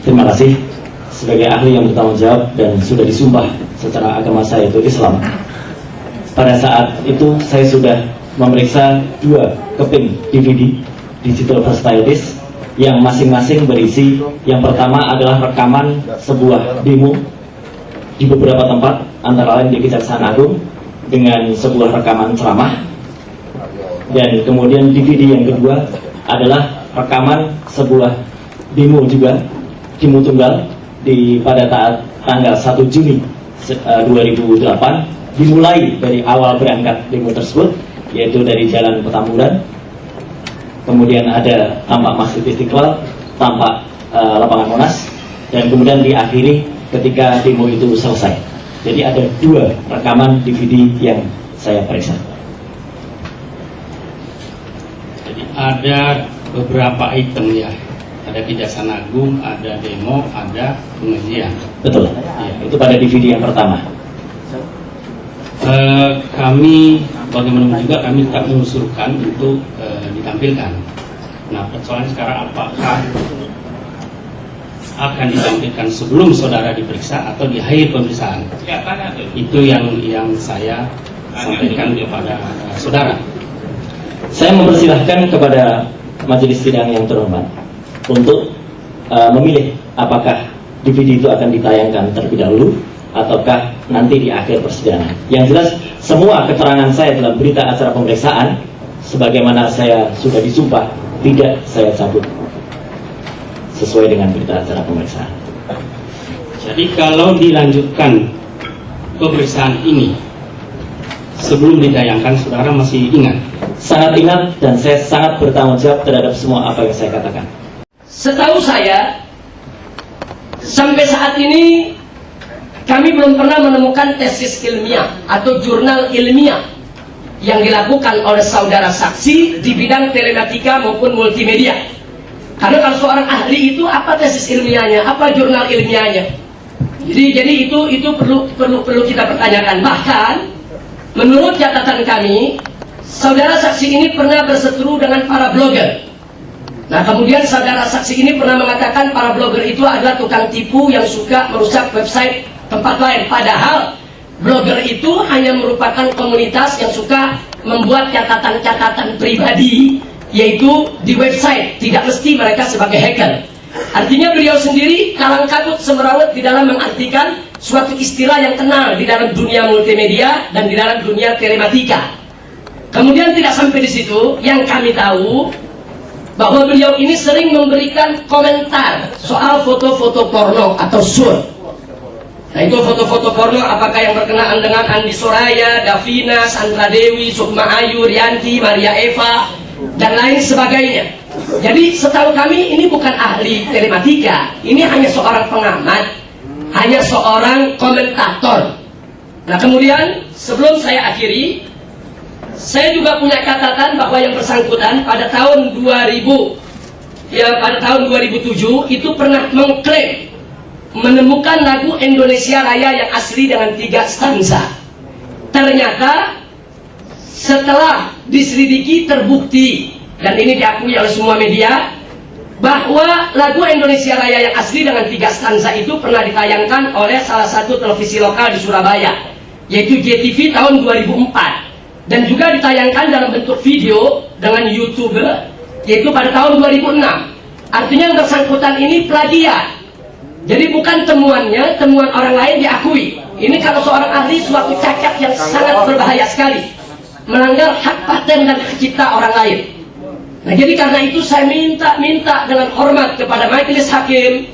Terima kasih. Sebagai ahli yang bertanggung jawab dan sudah disumpah secara agama saya itu Islam, pada saat itu saya sudah memeriksa 2 keping DVD Digital Versatile Disc yang masing-masing berisi, yang pertama adalah rekaman sebuah demo di beberapa tempat, antara lain di Kejaksaan Agung dengan sebuah rekaman ceramah, dan kemudian DVD yang kedua adalah rekaman sebuah demo juga, demo tunggal pada tanggal 1 Juni 2008, dimulai dari awal berangkat demo tersebut, yaitu dari Jalan Petamburan, kemudian ada tampak Masjid Istiqlal, tampak lapangan Monas, dan kemudian diakhiri ketika demo itu selesai. Jadi ada 2 rekaman DVD yang saya periksa. Jadi ada beberapa item ya, ada Kejaksaan Agung, ada demo, ada pengajian. Betul, ya, itu pada DVD yang pertama. Kami bagaimana juga kami tak mengusulkan untuk ditampilkan. Nah, persoalannya sekarang apakah akan ditampilkan sebelum saudara diperiksa atau di akhir pemeriksaan? Itu yang saya sampaikan kepada saudara. Saya mempersilahkan kepada majelis sidang yang terhormat untuk memilih apakah DVD itu akan ditayangkan terlebih dahulu ataukah nanti di akhir persidangan. Yang jelas semua keterangan saya dalam berita acara pemeriksaan sebagaimana saya sudah disumpah tidak saya cabut sesuai dengan berita acara pemeriksaan. Jadi kalau dilanjutkan pemeriksaan ini sebelum ditayangkan, saudara masih ingat? Sangat ingat, dan saya sangat bertanggung jawab terhadap semua apa yang saya katakan. Setahu saya sampai saat ini kami belum pernah menemukan tesis ilmiah atau jurnal ilmiah yang dilakukan oleh saudara saksi di bidang telematika maupun multimedia. Karena kalau seorang ahli itu apa tesis ilmiahnya, apa jurnal ilmiahnya? Jadi itu perlu kita pertanyakan. Bahkan menurut catatan kami, saudara saksi ini pernah berseteru dengan para blogger. Nah, kemudian saudara saksi ini pernah mengatakan para blogger itu adalah tukang tipu yang suka merusak website tempat lain. Padahal blogger itu hanya merupakan komunitas yang suka membuat catatan-catatan pribadi, yaitu di website. Tidak mesti mereka sebagai hacker. Artinya beliau sendiri kalang kabut semerawut di dalam mengartikan suatu istilah yang kenal di dalam dunia multimedia dan di dalam dunia telematika. Kemudian tidak sampai di situ, yang kami tahu bahwa beliau ini sering memberikan komentar soal foto-foto porno atau sur. Nah, itu foto-foto porno apakah yang berkenaan dengan Andi Soraya, Davina, Sandra Dewi, Sukma Ayu, Rianti, Maria Eva, dan lain sebagainya. Jadi setahu kami ini bukan ahli telematika, ini hanya seorang pengamat, hanya seorang komentator. Nah, kemudian sebelum saya akhiri, saya juga punya catatan bahwa yang bersangkutan pada tahun 2007 itu pernah mengklaim menemukan lagu Indonesia Raya yang asli dengan 3 stanza. Ternyata setelah diselidiki terbukti, dan ini diakui oleh semua media, bahwa lagu Indonesia Raya yang asli dengan 3 stanza itu pernah ditayangkan oleh salah satu televisi lokal di Surabaya, yaitu JTV tahun 2004, dan juga ditayangkan dalam bentuk video dengan YouTuber, yaitu pada tahun 2006. Artinya yang bersangkutan ini plagiat. Jadi bukan temuannya, temuan orang lain diakui. Ini kalau seorang ahli suatu cacat yang sangat berbahaya sekali, melanggar hak paten dan hak cipta orang lain. Nah, jadi karena itu saya minta dengan hormat kepada majelis hakim,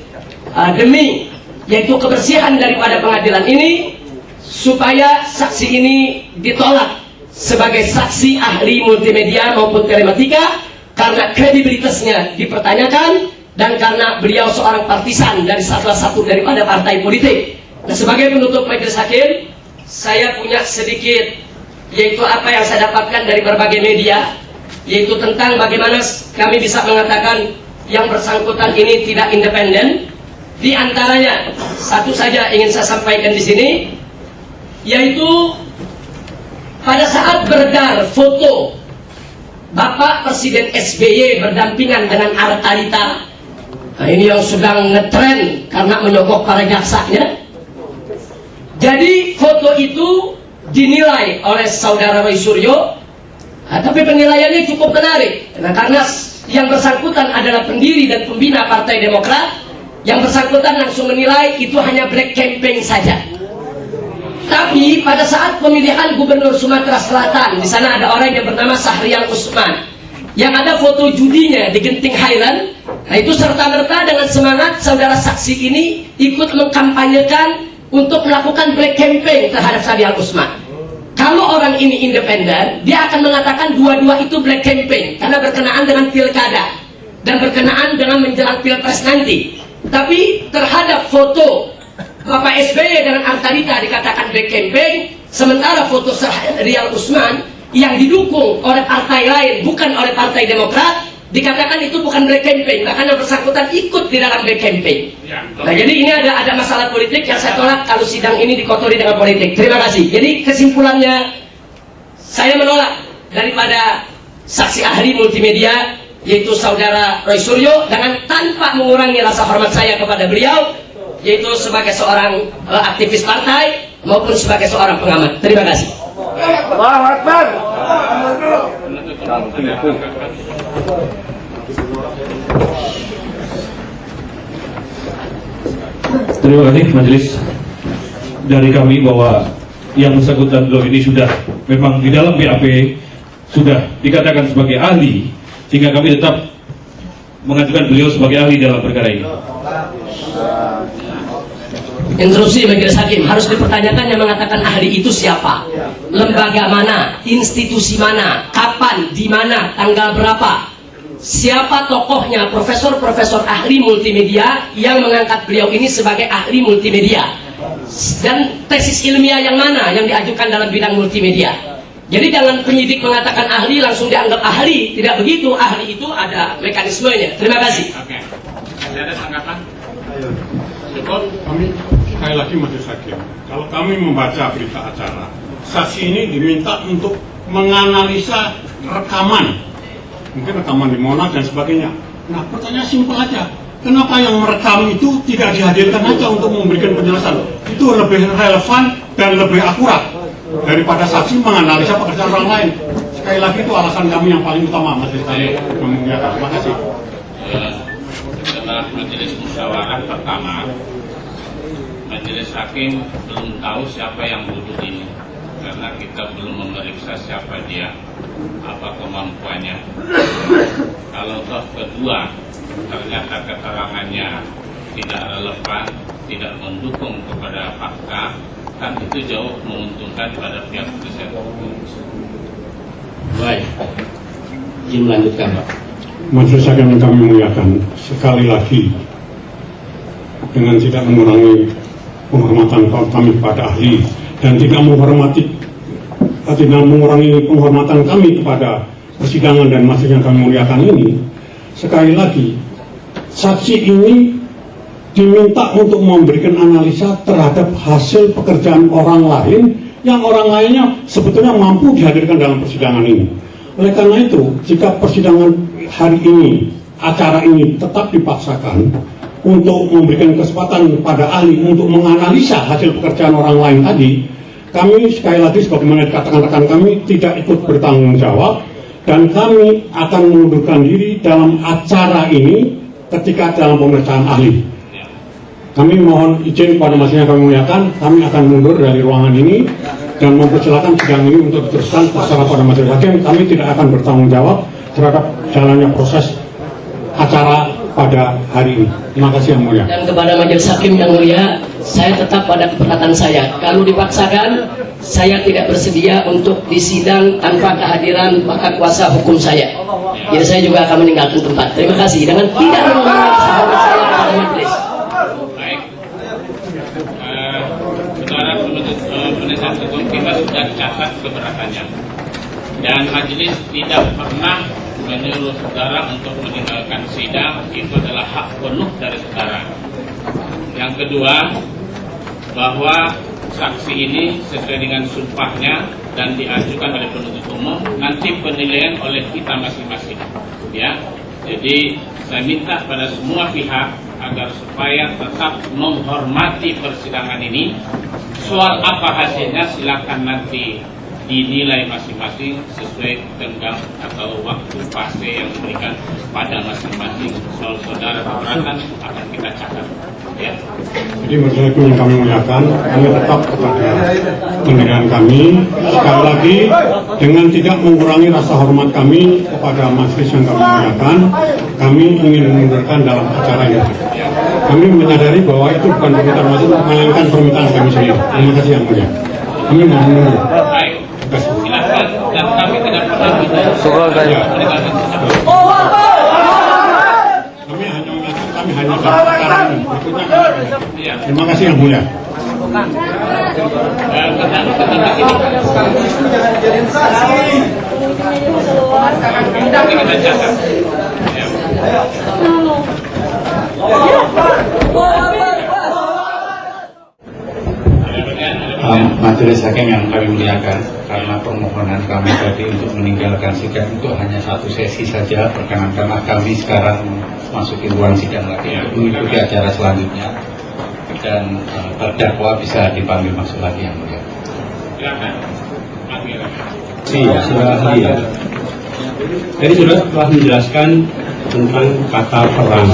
demi yaitu kebersihan daripada pengadilan ini, supaya saksi ini ditolak sebagai saksi ahli multimedia maupun telematika karena kredibilitasnya dipertanyakan dan karena beliau seorang partisan dari salah satu daripada partai politik. Nah, sebagai penutup majelis hakim, saya punya sedikit, yaitu apa yang saya dapatkan dari berbagai media, yaitu tentang bagaimana kami bisa mengatakan yang bersangkutan ini tidak independen. Di antaranya satu saja ingin saya sampaikan di sini, yaitu pada saat beredar foto Bapak Presiden SBY berdampingan dengan Artalita, Nah, ini yang sedang ngetren karena menyogok para jaksanya. Jadi foto itu dinilai oleh saudara Roy Suryo, tapi penilaiannya cukup menarik. Nah, karena yang bersangkutan adalah pendiri dan pembina Partai Demokrat, yang bersangkutan langsung menilai itu hanya black campaign saja. Tapi pada saat pemilihan Gubernur Sumatera Selatan, di sana ada orang yang bernama Sahrial Usman, yang ada foto judinya di Genting Highland. Nah, itu serta-merta dengan semangat saudara saksi ini ikut mengkampanyekan untuk melakukan black campaign terhadap Sahrial Usman. Kalau orang ini independen, dia akan mengatakan dua-dua itu black campaign karena berkenaan dengan pilkada dan berkenaan dengan menjelang pilpres nanti. Tapi terhadap foto Bapak SBY dengan Artalita dikatakan black campaign, sementara foto Sahrial Usman yang didukung oleh partai lain, bukan oleh Partai Demokrat, dikatakan itu bukan black campaign, bahkan yang bersangkutan ikut di dalam black campaign. Nah, jadi ini ada masalah politik yang saya tolak kalau sidang ini dikotori dengan politik. Terima kasih. Jadi kesimpulannya, saya menolak daripada saksi ahli multimedia yaitu saudara Roy Suryo dengan tanpa mengurangi rasa hormat saya kepada beliau, yaitu sebagai seorang aktivis partai maupun sebagai seorang pengamat. Terima kasih. Allahu Akbar. Terima kasih majelis. Dari kami bahwa yang bersangkutan beliau ini sudah memang di dalam BAP sudah dikatakan sebagai ahli, sehingga kami tetap mengajukan beliau sebagai ahli dalam perkara ini. Instruksi majelis hakim harus dipertanyakan yang mengatakan ahli itu siapa, lembaga mana, institusi mana, kapan, di mana, tanggal berapa, siapa tokohnya, profesor-profesor ahli multimedia yang mengangkat beliau ini sebagai ahli multimedia, dan tesis ilmiah yang mana yang diajukan dalam bidang multimedia. Jadi jangan penyidik mengatakan ahli langsung dianggap ahli, tidak begitu. Ahli itu ada mekanismenya. Terima kasih. Oke. Ada tanggapan? Cukup. Kami sekali lagi majelis hakim, kalau kami membaca berita acara, saksi ini diminta untuk menganalisa rekaman, mungkin rekaman di Monas dan sebagainya. Nah, pertanyaan simpel aja, kenapa yang merekam itu tidak dihadirkan aja untuk memberikan penjelasan? Itu lebih relevan dan lebih akurat daripada saksi menganalisa pekerjaan orang lain. Sekali lagi itu alasan kami yang paling utama majelis hakim memuliakan. Terima kasih. Setelah majelis musyawarah pertama, majelis hakim belum tahu siapa yang duduk ini karena kita belum memeriksa siapa dia, apa kemampuannya. Kalau toh kedua ternyata keterangannya tidak relevan, tidak mendukung kepada fakta, kan itu jauh menguntungkan pada pihak penasihat hukum. Baik, izin melanjutkan Pak. Majelis hakim yang kami muliakan, sekali lagi dengan tidak mengurangi penghormatan kami kepada ahli dan tidak mengurangi penghormatan kami kepada persidangan dan majelis yang kami muliakan ini, sekali lagi saksi ini diminta untuk memberikan analisa terhadap hasil pekerjaan orang lain yang orang lainnya sebetulnya mampu dihadirkan dalam persidangan ini. Oleh karena itu, jika persidangan hari ini, acara ini tetap dipaksakan untuk memberikan kesempatan kepada ahli untuk menganalisa hasil pekerjaan orang lain tadi, kami sekali lagi sebagaimana dikatakan rekan kami tidak ikut bertanggung jawab dan kami akan mengundurkan diri dalam acara ini ketika dalam pemeriksaan ahli. Kami mohon izin kepada majelis yang kami muliakan, kami akan mundur dari ruangan ini dan mempersilakan sidang ini untuk diteruskan secara pada majelis hakim. Kami tidak akan bertanggung jawab terhadap jalannya proses acara pada hari ini. Terima kasih yang mulia. Dan kepada majelis hakim yang mulia, saya tetap pada keberatan saya. Kalau dipaksakan, saya tidak bersedia untuk disidang tanpa kehadiran pakar kuasa hukum saya. Jadi saya juga akan meninggalkan tempat. Terima kasih. Dengan tidak mengurangi hormat saya kepada majelis. Baik, saudara penuntut penasihat hukum, kita sudah catat keberatannya dan majelis tidak pernah menyuruh saudara untuk meninggalkan sidang. Itu adalah hak penuh dari saudara. Yang kedua, bahwa saksi ini sesuai dengan sumpahnya dan diajukan oleh penuntut umum, nanti penilaian oleh kita masing-masing. Ya, jadi Saya minta pada semua pihak agar supaya tetap menghormati persidangan ini. Soal apa hasilnya silakan nanti dinilai masing-masing sesuai tenggang atau waktu fase yang diberikan pada masing-masing. Soal saudara keberatan akan kita catat. Ya. Jadi masyarakat yang kami muliakan, kami tetap kepada pendirian kami. Sekali lagi, dengan tidak mengurangi rasa hormat kami kepada majelis yang kami muliakan, kami ingin mengundurkan dalam acara ini. Kami menyadari bahwa itu bukan permintaan majelis, melainkan permintaan kami sendiri. Terima kasih yang mulia. Kami mohon menunggu. Baik, silakan. Dan kami tidak pernah memberikan Kami hanya dalam acara ini. Terima kasih yang mulia. Majelis hakim yang kami muliakan, karena permohonan kami tadi untuk meninggalkan sidang itu hanya satu sesi saja, perkenankanlah kami sekarang masukin ruang sidang lagi untuk mengikuti acara selanjutnya, dan terdakwa bisa dipanggil masuk lagi yang mulia. Iya, sudah ahli ya. Jadi sudah telah menjelaskan tentang kata perang.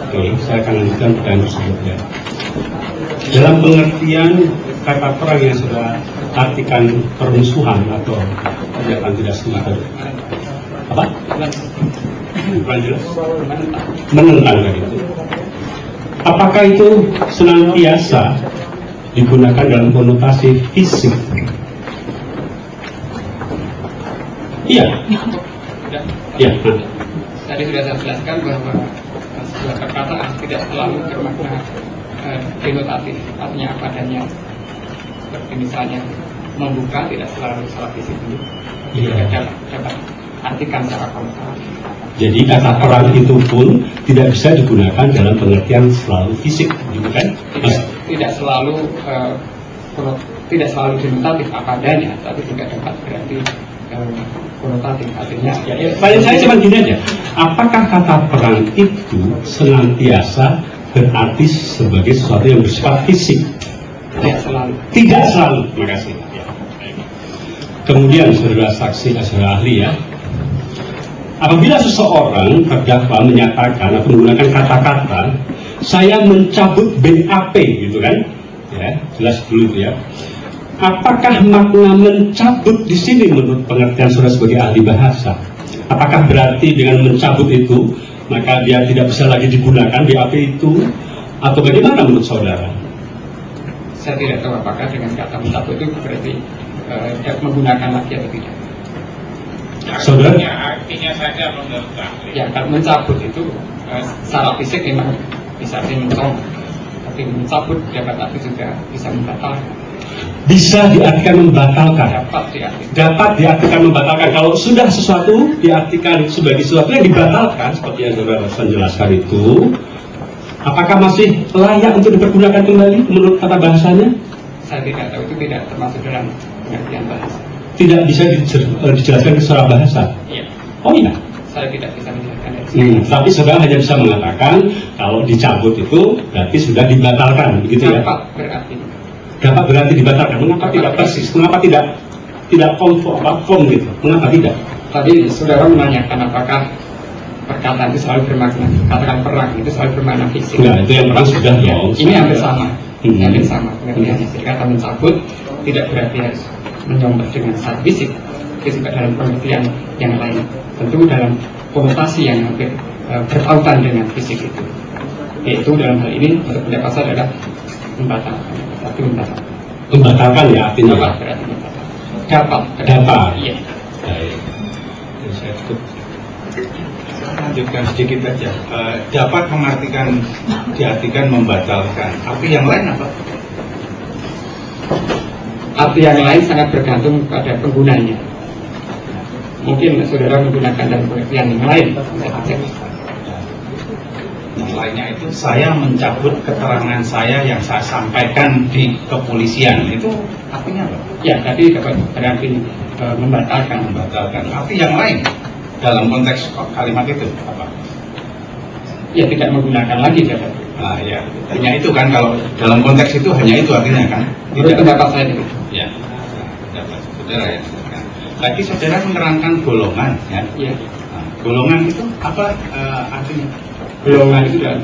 Oke, saya akan lanjutkan pertanyaan tersebut ya. Dalam pengertian kata perang yang sudah artikan permusuhan atau tindakan tidak sengaja. Apa? Bukan jelas. Menentang tadi itu. Apakah itu senantiasa digunakan dalam konotasi fisik? Iya. Ya. Tadi sudah saya jelaskan bahwa sebuah perkataan tidak selalu bermakna denotatif, artinya apa adanya. Seperti misalnya membuka tidak selalu salah fisik dulu. Tidak dapat artikan secara konotatif. Jadi kata perang itu pun tidak bisa digunakan dalam pengertian selalu fisik, gitu kan? Tidak selalu tidak selalu denotatif apa adanya, tapi juga dapat berarti konotatif artinya. Pertanyaan saya cuma gini aja, apakah kata perang itu senantiasa berarti sebagai sesuatu yang bersifat fisik? Tidak selalu. Tidak selalu. Terima kasih. Kemudian saudara saksi, saudara ahli ya, apabila seseorang terdakwa menyatakan atau menggunakan kata-kata saya mencabut BAP gitu kan, ya jelas dulu ya. Apakah makna mencabut di sini menurut pengertian saudara sebagai ahli bahasa? Apakah berarti dengan mencabut itu maka dia tidak bisa lagi digunakan BAP itu, atau bagaimana menurut saudara? Saya tidak tahu apakah dengan kata mencabut itu berarti menggunakan lagi atau tidak. Saudara? Artinya saja menurut ahli. Ya, kalau mencabut itu secara fisik memang bisa mencabut, tapi mencabut dapat arti juga bisa membatalkan. Bisa diartikan membatalkan. Dapat diartikan membatalkan. Kalau sudah sesuatu diartikan sebagai sesuatu yang dibatalkan, seperti yang saudara jelaskan itu, apakah masih layak untuk dipergunakan kembali menurut kata bahasanya? Saya tidak tahu, itu tidak termasuk dalam pengertian bahasa. Tidak bisa dijelaskan secara bahasa? Iya. Oh iya? Saya tidak bisa menjelaskan dari sini. Tapi saudara hanya bisa mengatakan kalau dicabut itu berarti sudah dibatalkan, begitu ya? Dapat berarti dibatalkan. Mengapa tidak persis? Mengapa tidak konform gitu? Mengapa tidak? Tadi saudara menanyakan apakah perkataan itu selalu bermakna, katakan perang itu selalu bermakna fisik. Nah, itu yang perang sudah ya. Ini hampir sama. Hampir sama pengertiannya. Jadi kata mencabut tidak berarti harus menyomot dengan secara fisik, tapi juga dalam pengertian yang lain. Tentu dalam konotasi yang hampir bertautan dengan fisik itu. Yaitu dalam hal ini untuk pendapat saya adalah membatalkan. Tapi membatalkan. Membatalkan ya artinya. Dapat berarti membatalkan. Dapat. Iya. Baik. Saya tutup. Lanjutkan sedikit saja. Dapat diartikan membatalkan. Arti yang lain apa? Arti yang lain sangat bergantung pada penggunanya. Mungkin saudara menggunakan dalam pengertian yang lain. Yang lainnya itu saya mencabut keterangan saya yang saya sampaikan di kepolisian, itu artinya apa? Ya, tadi dapat berarti membatalkan. Arti yang lain dalam konteks kalimat itu apa? ya tidak menggunakan lagi jabatan. Nah, ya, hanya itu kan, kalau dalam konteks itu hanya itu artinya kan. Menurut pendapat saya itu. Ya, pendapat saudara ya. Tadi saudara menerangkan golongan ya. Ya. Nah, golongan itu apa artinya? Golongan itu dan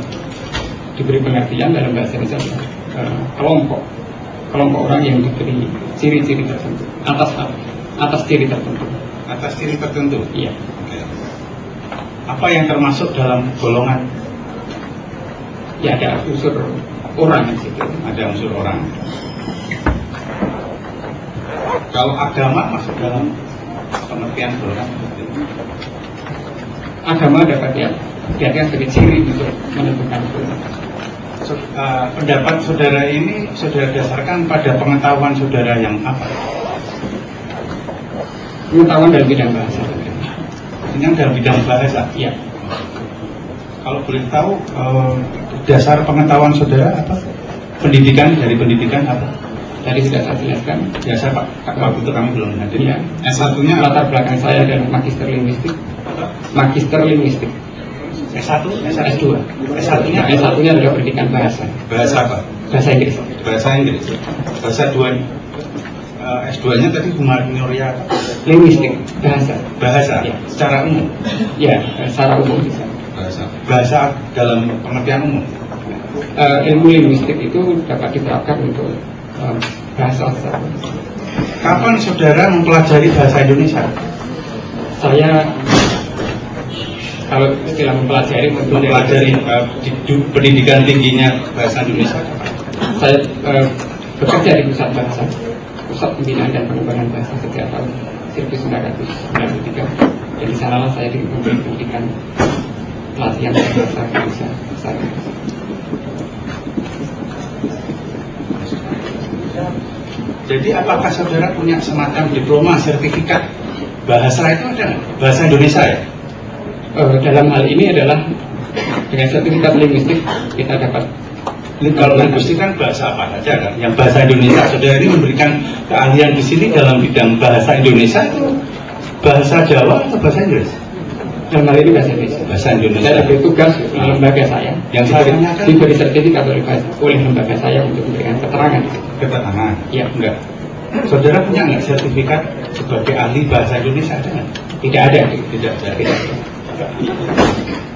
diberi pengertian dalam bahasa Indonesia kelompok orang yang diberi ciri-ciri tertentu atas ciri tertentu. Atas ciri tertentu. Iya. Oke. Apa yang termasuk dalam golongan? Ya, ada unsur orang di situ. Ada unsur orang. Kalau agama masuk dalam pengertian golongan? Agama dapat diartikan sebagai ciri untuk menentukan golongan. Pendapat saudara ini saudara dasarkan pada pengetahuan saudara yang apa? Pengetahuan dalam bidang bahasa. Yang dalam bidang bahasa? Iya. Kalau boleh tahu dasar pengetahuan saudara apa? Pendidikan, dari pendidikan apa? Tadi sudah saya jelaskan. Biasa Pak, waktu itu kami belum hadir. Ya. S1-nya latar belakang saya adalah magister linguistik. Magister linguistik. S1, S2. S1-nya S1-nya adalah pendidikan bahasa. Bahasa apa? Bahasa Inggris. Bahasa Inggris. Bahasa S2-nya tadi humaniora apa? Linguistik, bahasa. Bahasa. Ya. Secara umum. Ya, secara umum bisa. Bahasa dalam pengertian umum. Ilmu linguistik itu dapat diterapkan untuk bahasa. Kapan saudara mempelajari bahasa Indonesia? Saya kalau istilah mempelajari di pendidikan tingginya bahasa Indonesia. Saya bekerja di pusat bahasa, pusat pembinaan dan pengembangan bahasa sejak tahun 1993. Dan di sanalah saya diberi pendidikan pelatihan bahasa Indonesia. Jadi apakah saudara punya semacam diploma, sertifikat bahasa itu ada nggak? Bahasa Indonesia ya? Dalam hal ini adalah dengan sertifikat linguistik kita dapat. Kalau linguistik kan bahasa apa saja kan? Yang bahasa Indonesia, saudara ini memberikan keahlian di sini dalam bidang bahasa Indonesia itu bahasa Jawa atau bahasa Inggris? Dalam hal ini bahasa Indonesia. Bahasa Indonesia. Saya diberi tugas lembaga saya yang diberi sertifikat oleh lembaga saya untuk memberikan keterangan. Keterangan? Iya. Enggak. Saudara punya nggak sertifikat sebagai ahli bahasa Indonesia ada nggak? Tidak ada. Tidak ada.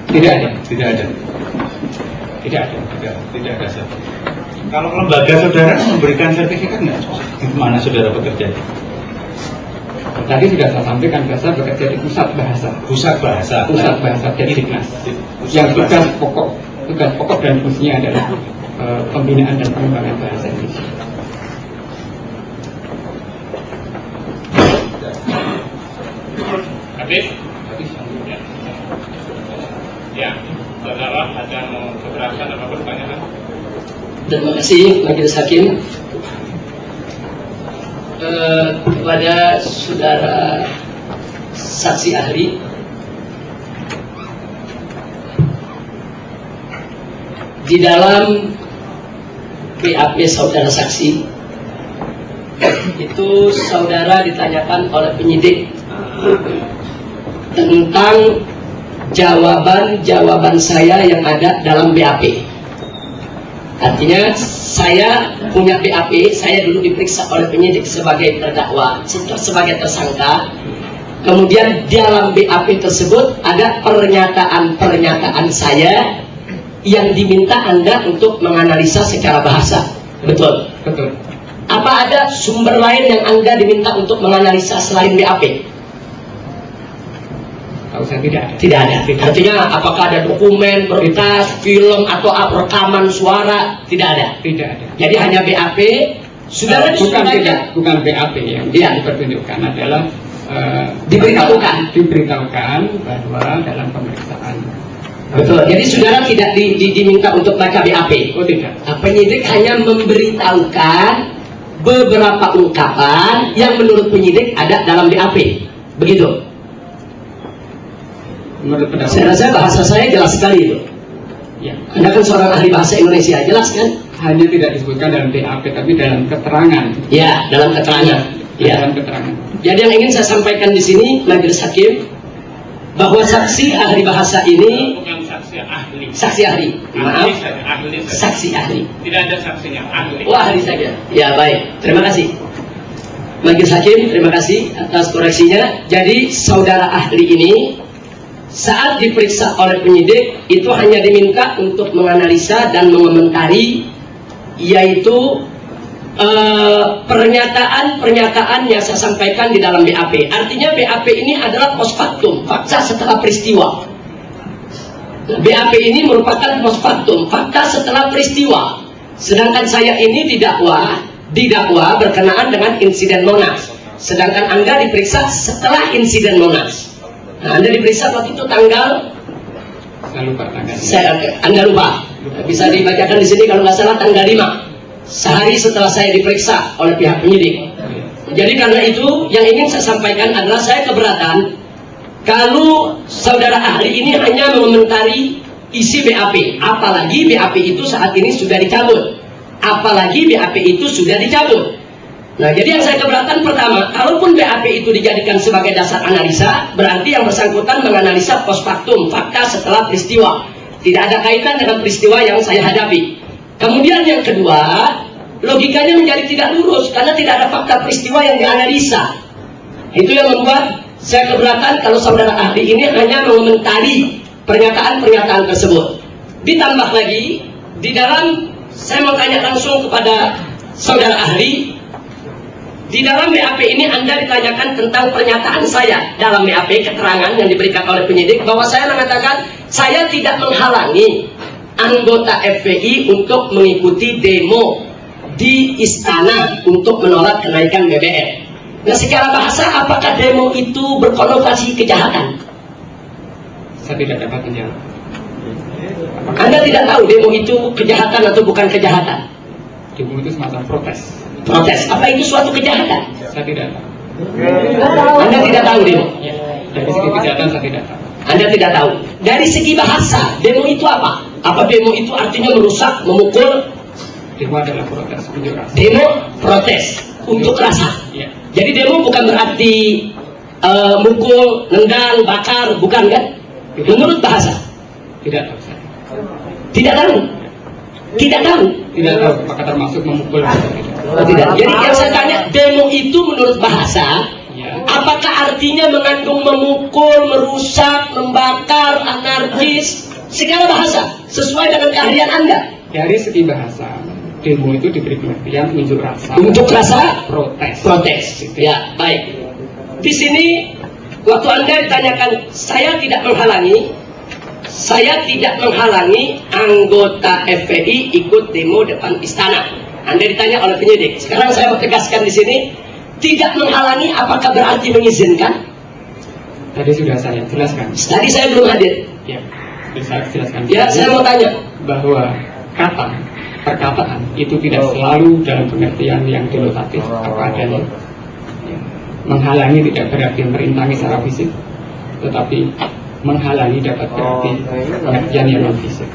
Tidak ada. Tidak ada. Tidak ada. Tidak ada sertifikat. Kalau lembaga saudara memberikan sertifikat nggak? Di mana saudara bekerja? Tadi sudah saya sampaikan, saya bekerja di pusat bahasa. Pusat bahasa. Pusat bahasa Diknas. Yang tugas pokok dan fungsinya adalah pembinaan dan pengembangan bahasa Indonesia. Habis? Ya, saudara ada mau keberatan apa pertanyaan? Terima kasih Majelis Hakim. Kepada saudara saksi ahli, di dalam BAP saudara saksi itu saudara ditanyakan oleh penyidik tentang jawaban saya yang ada dalam BAP. Artinya saya punya BAP, saya dulu diperiksa oleh penyidik sebagai terdakwa, sebagai tersangka. Kemudian dalam BAP tersebut ada pernyataan saya yang diminta Anda untuk menganalisa secara bahasa. Betul? Betul. Apa ada sumber lain yang Anda diminta untuk menganalisa selain BAP? Tahu saya tidak ada. Tidak ada. Artinya apakah ada dokumen, berkas, film atau rekaman suara? Tidak ada. Tidak ada. Jadi hanya BAP. Saudara bukan BAP yang dipertunjukkan adalah diberitahukan bahwa dalam pemeriksaan. Betul. Jadi saudara tidak diminta untuk baca BAP. Oh tidak. Penyidik hanya memberitahukan beberapa ungkapan yang menurut penyidik ada dalam BAP. Begitu. Saya rasa bahasa saya jelas sekali itu. Ya. Anda kan seorang ahli bahasa Indonesia, jelas kan? Hanya tidak disebutkan dalam BAP, tapi dalam keterangan. Ya, dalam keterangan. Ya. Dalam keterangan. Jadi yang ingin saya sampaikan di sini, Majelis Hakim, bahwa saksi ahli bahasa ini Bukan saksi saksi ahli. Saksi ahli. Maaf. Ahli saja, ahli saja. Saksi ahli. Tidak ada saksinya, ahli. Oh, ahli saja. Ya, baik. Terima kasih. Majelis Hakim, terima kasih atas koreksinya. Jadi saudara ahli ini saat diperiksa oleh penyidik itu hanya diminta untuk menganalisa dan mengomentari, yaitu pernyataan yang saya sampaikan di dalam BAP. Artinya BAP ini adalah post factum, fakta setelah peristiwa. BAP ini merupakan post factum, fakta setelah peristiwa. Sedangkan saya ini didakwa berkenaan dengan insiden Monas. Sedangkan Anda diperiksa setelah insiden Monas. Nah, Anda diperiksa waktu itu tanggal, Saya lupa tanggal. Anda lupa. Bisa dibacakan di sini kalau nggak salah tanggal 5. Sehari setelah saya diperiksa oleh pihak penyidik. Jadi karena itu yang ingin saya sampaikan adalah saya keberatan kalau saudara ahli ini hanya mengomentari isi BAP. Apalagi BAP itu saat ini sudah dicabut. Nah, jadi yang saya keberatan pertama, kalaupun BAP itu dijadikan sebagai dasar analisa, berarti yang bersangkutan menganalisa post factum, fakta setelah peristiwa. Tidak ada kaitan dengan peristiwa yang saya hadapi. Kemudian yang kedua, logikanya menjadi tidak lurus karena tidak ada fakta peristiwa yang dianalisa. Itu yang membuat saya keberatan kalau saudara ahli ini hanya mengomentari pernyataan-pernyataan tersebut. Ditambah lagi, di dalam saya mau tanya langsung kepada saudara ahli, di dalam BAP ini Anda ditanyakan tentang pernyataan saya dalam BAP, keterangan yang diberikan oleh penyidik bahwa saya mengatakan saya tidak menghalangi anggota FPI untuk mengikuti demo di istana untuk menolak kenaikan BBM. Nah, secara bahasa apakah demo itu berkonotasi kejahatan? Saya tidak dapat menjawab. Anda tidak tahu demo itu kejahatan atau bukan kejahatan? Demo itu semacam protes. Protes. Apa itu suatu kejahatan? Saya tidak tahu. Anda tidak tahu demo? Ya, dari segi kejahatan saya tidak tahu. Anda tidak tahu. Dari segi bahasa, demo itu apa? Apa demo itu artinya merusak, memukul? Demo adalah protes, unjuk rasa. Demo protes, unjuk rasa. Ya. Jadi demo bukan berarti mukul, nendang, bakar, bukan kan? Menurut bahasa. Tidak tahu saya. Tidak tahu. Tidak tahu. Tidak tahu apakah termasuk memukul atau tidak. Oh, tidak. Jadi yang saya tanya, demo itu menurut bahasa, Ya. apakah artinya mengandung memukul, merusak, membakar, anarkis? Segala bahasa sesuai dengan keahlian Anda. Dari segi bahasa, demo itu diberi pengertian unjuk rasa. Unjuk rasa, protes. protes. Ya, baik. Di sini waktu Anda ditanyakan, saya tidak menghalangi anggota FPI ikut demo depan istana. Anda ditanya oleh penyidik. Sekarang saya mau tegaskan di sini, tidak menghalangi apakah berarti mengizinkan? Tadi sudah saya jelaskan. Tadi saya belum hadir. Ya, bisa jelaskan. Ya, saya mau tanya. Bahwa perkataan itu tidak selalu dalam pengertian yang denotatif apa adanya. Ya. Menghalangi tidak berarti merintangi secara fisik, tetapi menghalangi dapat berarti pengertian yang non fisik.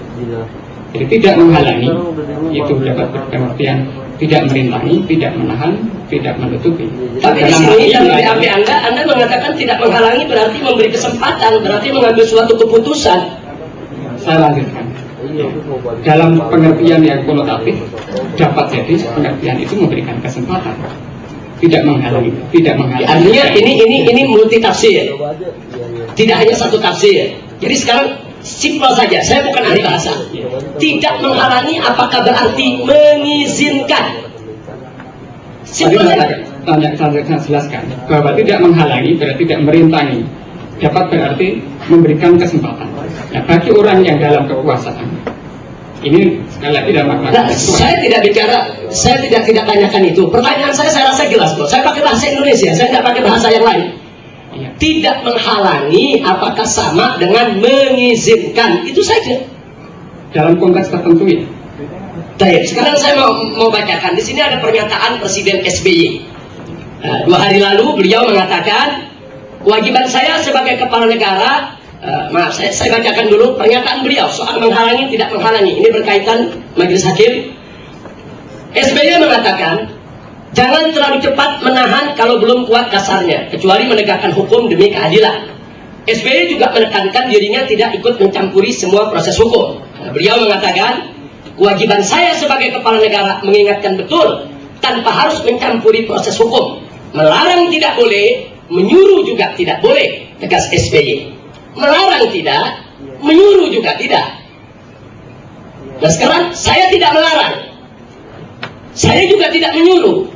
Jadi tidak menghalangi itu dapat pengertian tidak merintangi, tidak menahan, tidak menutupi. Tapi di sini dalam BAP Anda mengatakan tidak menghalangi berarti memberi kesempatan, berarti mengambil suatu keputusan. Saya lanjutkan. Dalam pengertian yang konotatif dapat jadi pengertian itu memberikan kesempatan, tidak menghalangi, Artinya ini multi tafsir, tidak hanya satu tafsir. Jadi sekarang simpel saja, saya bukan ahli bahasa. Tidak menghalangi apakah berarti mengizinkan? Simpel saja. Saya jelaskan bahwa tidak menghalangi berarti tidak merintangi, dapat berarti memberikan kesempatan. Nah, bagi orang yang dalam kekuasaan, ini sekali lagi dalam makna. Nah, saya tidak tanyakan itu. Pertanyaan saya rasa jelas kok. Saya pakai bahasa Indonesia, saya tidak pakai bahasa yang lain. Ya. Tidak menghalangi apakah sama dengan mengizinkan? Itu saja. Dalam konteks tertentu ya. Baik, sekarang saya mau bacakan. Di sini ada pernyataan Presiden SBY. 2 hari lalu beliau mengatakan kewajiban saya sebagai kepala negara. Maaf, saya bacakan dulu pernyataan beliau soal menghalangi tidak menghalangi. Ini berkaitan Majelis Hakim. SBY mengatakan, jangan terlalu cepat menahan kalau belum kuat dasarnya, kecuali menegakkan hukum demi keadilan. SBY juga menekankan dirinya tidak ikut mencampuri semua proses hukum. Beliau mengatakan, kewajiban saya sebagai kepala negara mengingatkan betul, tanpa harus mencampuri proses hukum. Melarang tidak boleh, menyuruh juga tidak boleh, tegas SBY. Melarang tidak, menyuruh juga tidak. Nah sekarang, saya tidak melarang. Saya juga tidak menyuruh.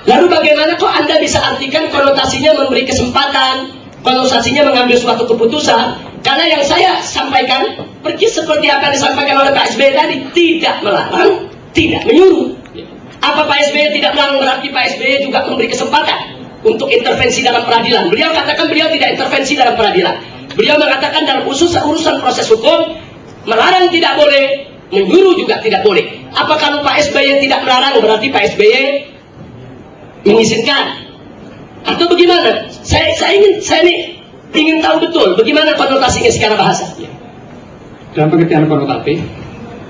Lalu bagaimana kok Anda bisa artikan konotasinya memberi kesempatan, konotasinya mengambil suatu keputusan? Karena yang saya sampaikan persis seperti apa yang disampaikan oleh Pak SBY tadi, tidak melarang, tidak menyuruh. Apa Pak SBY tidak melarang berarti Pak SBY juga memberi kesempatan untuk intervensi dalam peradilan? Beliau katakan beliau tidak intervensi dalam peradilan. Beliau mengatakan dalam urusan proses hukum, melarang tidak boleh, menyuruh juga tidak boleh. Apa kalau Pak SBY tidak melarang berarti Pak SBY mengizinkan? Atau bagaimana? Saya ingin tahu betul bagaimana konotasinya secara bahasa. Dalam pengertian konotatif,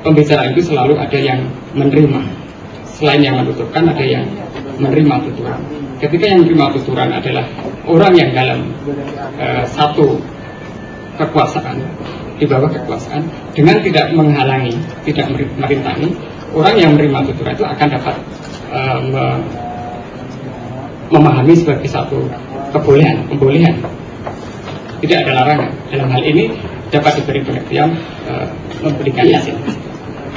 pembicaraan itu selalu ada yang menerima. Selain yang menuturkan, ada yang menerima tuturan. Ketika yang menerima tuturan adalah orang yang dalam satu kekuasaan, di bawah kekuasaan, dengan tidak menghalangi, tidak merintangi, orang yang menerima tuturan itu akan dapat memahami sebagai satu kebolehan, pembolehan. Tidak ada larangan. Dalam hal ini dapat diberi pengertian memberikan izin.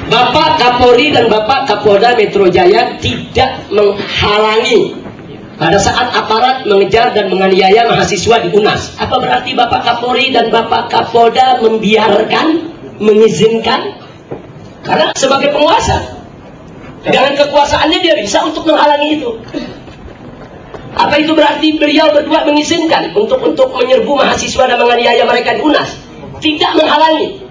Bapak Kapolri dan Bapak Kapolda Metro Jaya tidak menghalangi pada saat aparat mengejar dan menganiaya mahasiswa di UNAS. Apa berarti Bapak Kapolri dan Bapak Kapolda membiarkan, mengizinkan? Karena sebagai penguasa, dengan kekuasaannya dia bisa untuk menghalangi itu. Apa itu berarti beliau berdua mengizinkan untuk menyerbu mahasiswa dan menganiaya mereka di UNAS? Tidak menghalangi.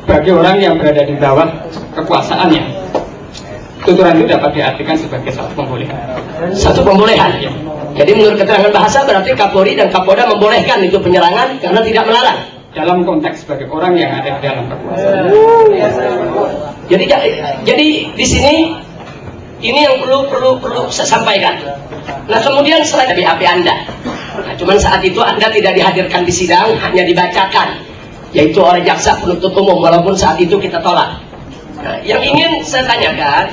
Bagi orang yang berada di bawah kekuasaannya, tuturan itu dapat diartikan sebagai satu pembolehan. Satu pembolehan. Ya. Jadi menurut keterangan bahasa berarti Kapolri dan Kapolda membolehkan itu penyerangan karena tidak melarang. Dalam konteks sebagai orang yang ada di dalam kekuasaan. Jadi di sini ini yang perlu saya sampaikan. Nah kemudian selain BAP Anda, nah, cuman saat itu Anda tidak dihadirkan di sidang, hanya dibacakan, yaitu oleh jaksa penuntut umum, walaupun saat itu kita tolak. Nah, yang ingin saya tanyakan,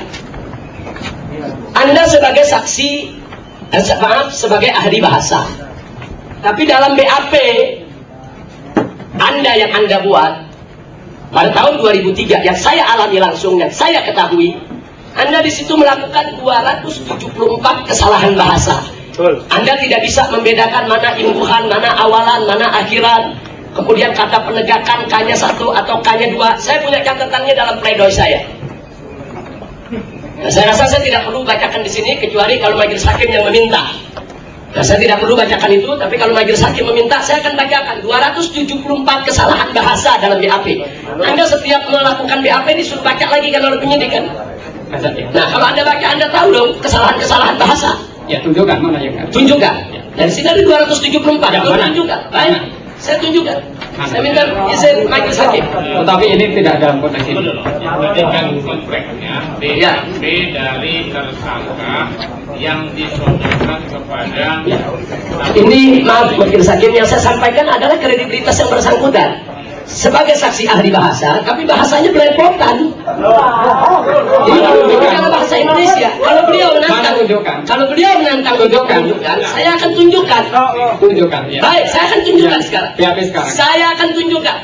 Anda sebagai saksi, sebagai ahli bahasa, tapi dalam BAP Anda yang Anda buat pada tahun 2003 yang saya alami langsung, yang saya ketahui, Anda di situ melakukan 274 kesalahan bahasa. Anda tidak bisa membedakan mana imbuhan, mana awalan, mana akhiran. Kemudian kata penegakan K-nya 1 atau K-nya 2. Saya punya catatannya dalam pledoi saya. Nah, saya rasa saya tidak perlu bacakan di sini kecuali kalau majelis hakim yang meminta. Nah, saya tidak perlu bacakan itu, tapi kalau majelis hakim meminta, saya akan bacakan 274 kesalahan bahasa dalam BAP. Anda setiap melakukan BAP disuruh baca lagi kan oleh penyidik kan? Nah, kalau Anda baca, Anda tahu dong kesalahan-kesalahan bahasa. Ya, tunjukkan mana yang ada. Tunjukkan. Dari sini ada 274. Ya, tunjukkan. Baik, saya tunjukkan. Saya minta izin majelis hakim. Tetapi ini tidak dalam konteks ini. Dengan konteksnya BAP dari tersangka yang disodorkan kepada ini, maaf majelis hakim, yang saya sampaikan adalah kredibilitas yang bersangkutan sebagai saksi ahli bahasa, tapi bahasanya belepotan. Jadi karena bahasa Indonesia, kalau beliau menantang tunjukkan, saya akan tunjukkan. Ya. Baik, saya akan tunjukkan sekarang. Sekarang. Saya akan tunjukkan.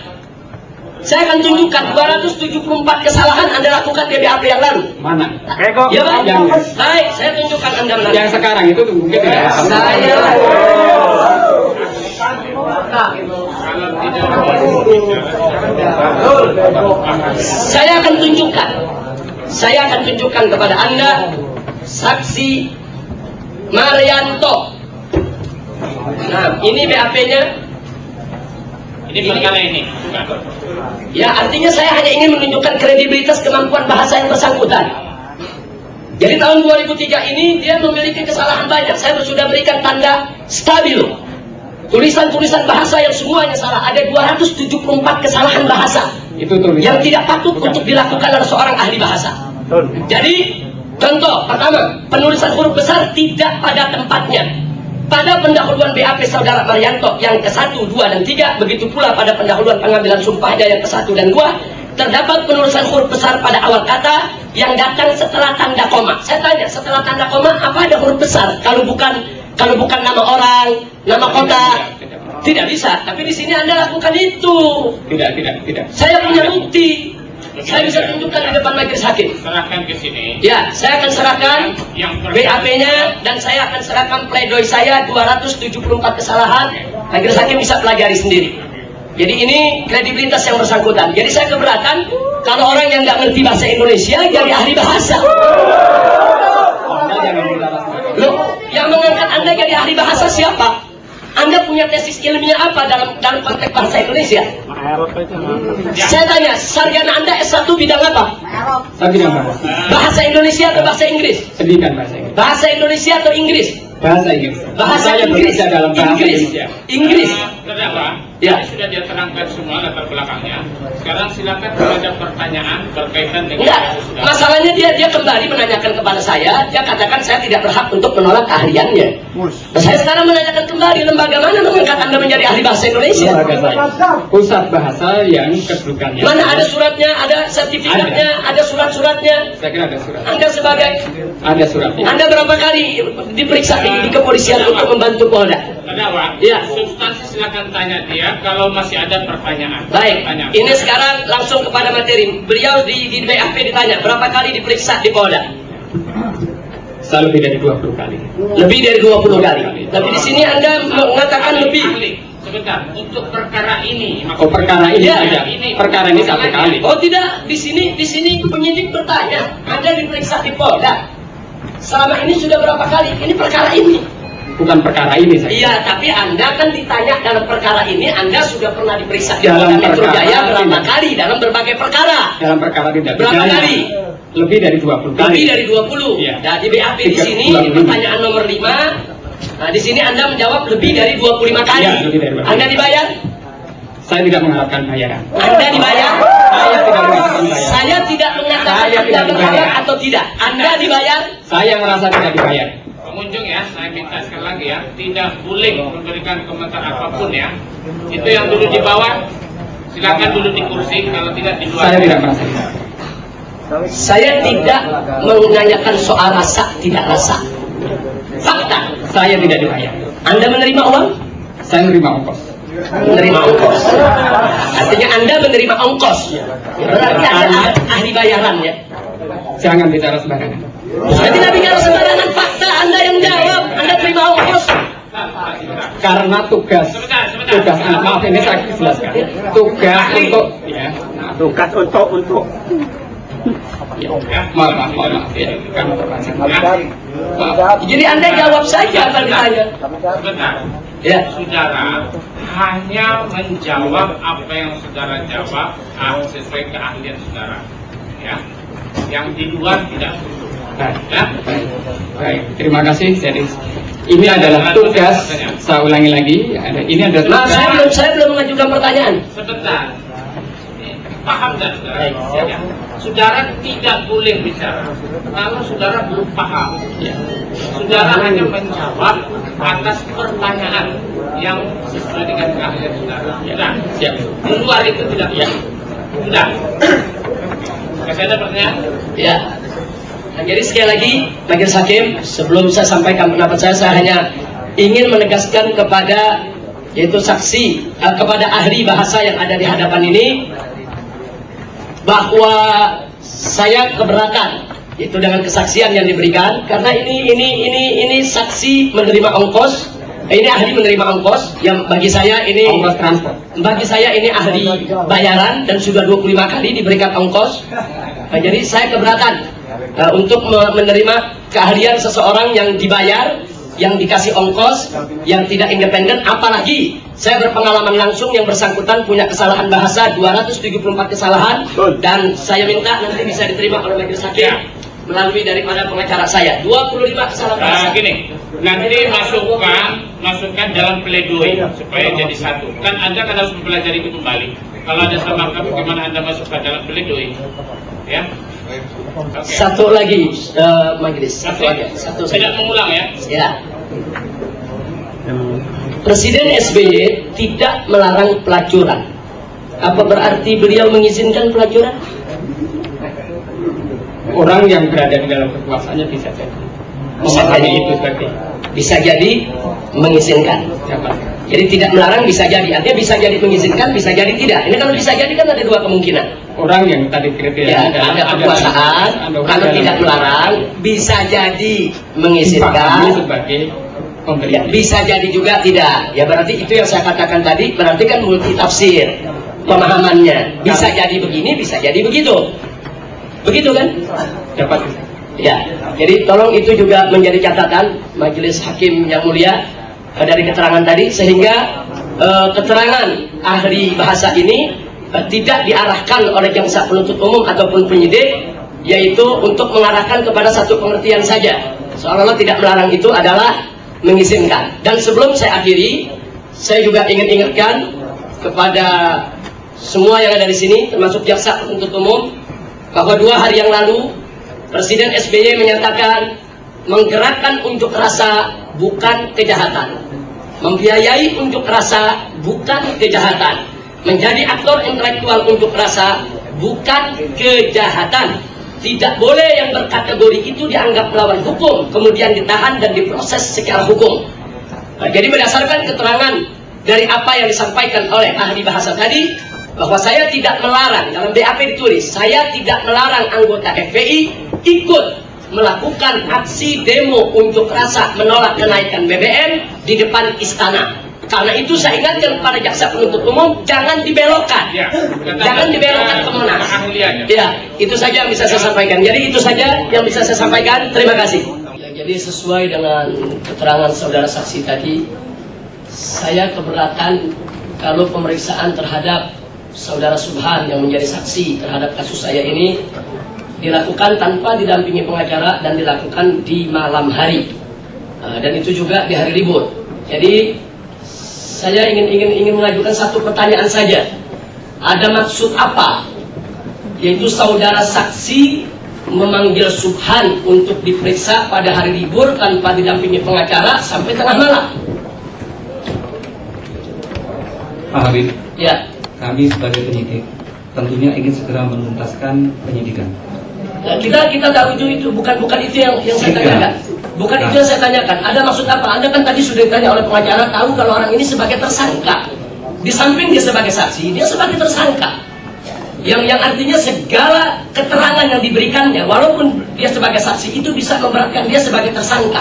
Saya akan tunjukkan 274 kesalahan Anda lakukan di BAP yang lalu. Mana? Ya, Pak. Baik, saya tunjukkan Anda menantang. Yang sekarang itu mungkin tidak. Saya akan tunjukkan kepada Anda saksi Marianto. Nah, ini BAP-nya. ini perkara ini. Ya, artinya saya hanya ingin menunjukkan kredibilitas kemampuan bahasa yang bersangkutan. Jadi tahun 2003 ini dia memiliki kesalahan banyak. Saya sudah berikan tanda stabilo. Tulisan-tulisan bahasa yang semuanya salah. Ada 274 kesalahan bahasa. Itu tulisan yang tidak patut untuk dilakukan oleh seorang ahli bahasa. Jadi, contoh pertama, penulisan huruf besar tidak pada tempatnya. pada pendahuluan BAP Saudara Marianto yang ke-1, 2, dan 3, begitu pula pada pendahuluan pengambilan sumpahnya yang ke-1 dan 2, terdapat penulisan huruf besar pada awal kata yang datang setelah tanda koma. Saya tanya, setelah tanda koma apa ada huruf besar? Kalau bukan nama orang, nama kota, tidak bisa. Tapi di sini Anda lakukan itu. Tidak. Saya punya bukti. Saya bisa tunjukkan di depan majelis hakim. Serahkan ke sini. Ya, saya akan serahkan BAP-nya dan saya akan serahkan pledoi saya 274 kesalahan. Majelis hakim bisa pelajari sendiri. Jadi ini kredibilitas yang bersangkutan. Jadi saya keberatan kalau orang yang nggak ngerti bahasa Indonesia jadi ahli bahasa. Loh, yang mengangkat Anda jadi ahli bahasa siapa? Anda punya tesis ilmiah apa dalam konteks bahasa Indonesia? Saya tanya, sarjana Anda S1 bidang apa? Saya bidang bahasa. Bahasa Indonesia atau bahasa Inggris? Pendidikan bahasa Inggris. Bahasa Indonesia atau Inggris? Bahasa Inggris. Bahasa Saya Inggris. bekerja dalam bahasa Inggris. Indonesia. Terdakwa, Ya. ini sudah dia terangkan semua latar belakangnya. Sekarang silakan kalau ada pertanyaan berkaitan dengan Enggak, kasus sudah. masalahnya dia kembali menanyakan kepada saya. Dia katakan saya tidak berhak untuk menolak keahliannya. Nah, saya sekarang menanyakan kembali, lembaga mana mengangkat Anda menjadi ahli bahasa Indonesia? Lembaga saya. Pusat bahasa yang kedudukannya. Mana ada suratnya, ada sertifikatnya, ada surat-suratnya? Saya kira ada surat. Anda sebagai, Ada suratnya. Anda berapa kali diperiksa di kepolisian untuk membantu Polda? Terdakwa, Ya. substansi silakan tanya dia kalau masih ada pertanyaan. Baik, Pertanyaan. ini sekarang langsung kepada materi. Beliau di BAP ditanya berapa kali diperiksa di Polda? Saya lebih dari 20 kali. Lebih dari 20 kali. Tapi di sini Anda mengatakan lebih. Ahli, sebentar, untuk perkara ini. Oh, perkara ini Ya. saja. Perkara ini satu kali. Oh tidak, di sini penyidik bertanya, Anda diperiksa di Polda. Selama ini sudah berapa kali? Ini perkara ini. Bukan perkara ini saya. Iya, tapi Anda kan ditanya dalam perkara ini, Anda sudah pernah diperiksa di Dalam Polda Metro perkara Jaya berapa tidak. kali dalam berbagai perkara? Dalam perkara tidak Berapa pidana. kali? Lebih dari 20 kali. Lebih dari 20. Iya. Nah, di BAP di sini 25. pertanyaan nomor 5. Nah, di sini Anda menjawab lebih dari 25 kali. Iya, lebih dari 25. Anda dibayar? Saya tidak mengharapkan bayaran. Anda dibayar? Saya tidak mengharapkan bayaran. Saya tidak mengatakan Saya Anda tidak berhak dibayar. atau tidak. Anda dibayar? Saya merasa tidak dibayar. Pengunjung ya, saya minta sekali lagi ya, tidak boleh memberikan komentar apapun ya. Itu yang dulu di bawah, silakan dulu di kursi, kalau tidak di luar. Saya tidak merasa dibayar. Saya tidak menanyakan soal rasa, tidak rasa. Fakta. Saya tidak dibayar. Anda menerima uang? Saya menerima ongkos. Menerima ongkos. Artinya Anda menerima ongkos. Berarti Anda ahli bayaran ya. Jangan bicara sembarangan. Saya tidak bicara sembarangan, fakta Anda yang jawab. Anda terima ongkos. Karena tugas maaf ini saya jelaskan. Tugas untuk ya. Tugas untuk Maaf ya. Kamu Jadi Anda jawab saja apa ditanya. Sebentar. Ya. Saudara hanya menjawab apa yang saudara jawab sesuai keahlian saudara. Ya. Yang di luar tidak perlu. Ya. Baik, terima kasih. Jadi ini adalah tugas. Saya ulangi lagi. Ini adalah Nah, tugas. saya belum mengajukan pertanyaan. Sebentar. Paham nggak saudara? Ya. Saudara tidak boleh bicara kalau saudara belum paham. Ya. Saudara hanya menjawab atas pertanyaan yang sesuai dengan keahlian saudara. Ya. Siap. Di luar itu tidak. Ya. Sudah. Masih ada pertanyaan? Ya. Nah, jadi sekali lagi, majelis hakim, sebelum saya sampaikan pendapat saya hanya ingin menegaskan kepada yaitu saksi kepada ahli bahasa yang ada di hadapan ini bahwa saya keberatan itu dengan kesaksian yang diberikan karena ini saksi menerima ongkos, ini ahli menerima ongkos yang bagi saya ini Ongkos transport. bagi saya ini ahli bayaran dan sudah 25 kali diberikan ongkos. Nah, jadi saya keberatan untuk menerima keahlian seseorang yang dibayar, yang dikasih ongkos, yang tidak independen, apalagi saya berpengalaman langsung yang bersangkutan punya kesalahan bahasa 274 kesalahan dan saya minta nanti bisa diterima oleh majelis hakim melalui daripada pengacara saya 25 kesalahan bahasa. Gini, nanti masukkan dalam pledoi supaya jadi satu. Kan Anda kan harus mempelajari itu kembali. Kalau ada sama kami, gimana Anda masukkan dalam pledoi? Ya. Okay. Satu lagi majelis, satu saja. Tidak mengulang ya. Ya. Presiden SBY tidak melarang pelacuran. Apa berarti beliau mengizinkan pelacuran? Orang yang berada di dalam kekuasaannya bisa jadi. Bisa jadi mengizinkan. Jadi tidak melarang bisa jadi. Artinya bisa jadi mengizinkan, bisa jadi tidak. Ini kalau bisa jadi kan ada dua kemungkinan. Orang yang tadi kriteria ada kekuasaan, kalau tidak melarang bisa jadi mengizinkan sebagai ya, bisa jadi juga tidak. Ya berarti itu yang saya katakan tadi, berarti kan multi tafsir pemahamannya. Bisa jadi begini, bisa jadi begitu. Begitu kan? Dapat. Ya, jadi tolong itu juga menjadi catatan majelis hakim yang mulia dari keterangan tadi, sehingga keterangan ahli bahasa ini tidak diarahkan oleh jaksa penuntut umum ataupun penyidik, yaitu untuk mengarahkan kepada satu pengertian saja. Seolah-olah tidak melarang itu adalah mengizinkan. Dan sebelum saya akhiri, saya juga ingin ingatkan kepada semua yang ada di sini, termasuk jaksa penuntut umum, bahwa 2 hari yang lalu Presiden SBY menyatakan menggerakkan unjuk rasa bukan kejahatan, membiayai unjuk rasa bukan kejahatan, menjadi aktor intelektual unjuk rasa bukan kejahatan. Tidak boleh yang berkategori itu dianggap melawan hukum, kemudian ditahan dan diproses secara hukum. Jadi berdasarkan keterangan dari apa yang disampaikan oleh ahli bahasa tadi, bahwa saya tidak melarang, dalam BAP ditulis, saya tidak melarang anggota FPI ikut melakukan aksi demo unjuk rasa menolak kenaikan BBM di depan istana. Karena itu saya ingatkan kepada jaksa penuntut umum, jangan dibelokkan, jangan dibelokkan ke Monas. Ya, itu saja yang bisa saya sampaikan. Jadi itu saja yang bisa saya sampaikan. Terima kasih. Ya, jadi sesuai dengan keterangan saudara saksi tadi, saya keberatan kalau pemeriksaan terhadap saudara Subhan yang menjadi saksi terhadap kasus saya ini dilakukan tanpa didampingi pengacara dan dilakukan di malam hari, dan itu juga di hari libur. Jadi saya ingin mengajukan satu pertanyaan saja. Ada maksud apa? Yaitu saudara saksi memanggil Subhan untuk diperiksa pada hari libur tanpa didampingi pengacara sampai tengah malam. Pak Habib, ya, kami sebagai penyidik tentunya ingin segera menuntaskan penyidikan. Nah, kita tahu itu bukan itu yang saya tanyakan. Bukan itu yang saya tanyakan. Ada maksud apa? Anda kan tadi sudah ditanya oleh pengacara, tahu kalau orang ini sebagai tersangka. Di samping dia sebagai saksi, dia sebagai tersangka. Yang artinya segala keterangan yang diberikannya, walaupun dia sebagai saksi, itu bisa memberatkan dia sebagai tersangka.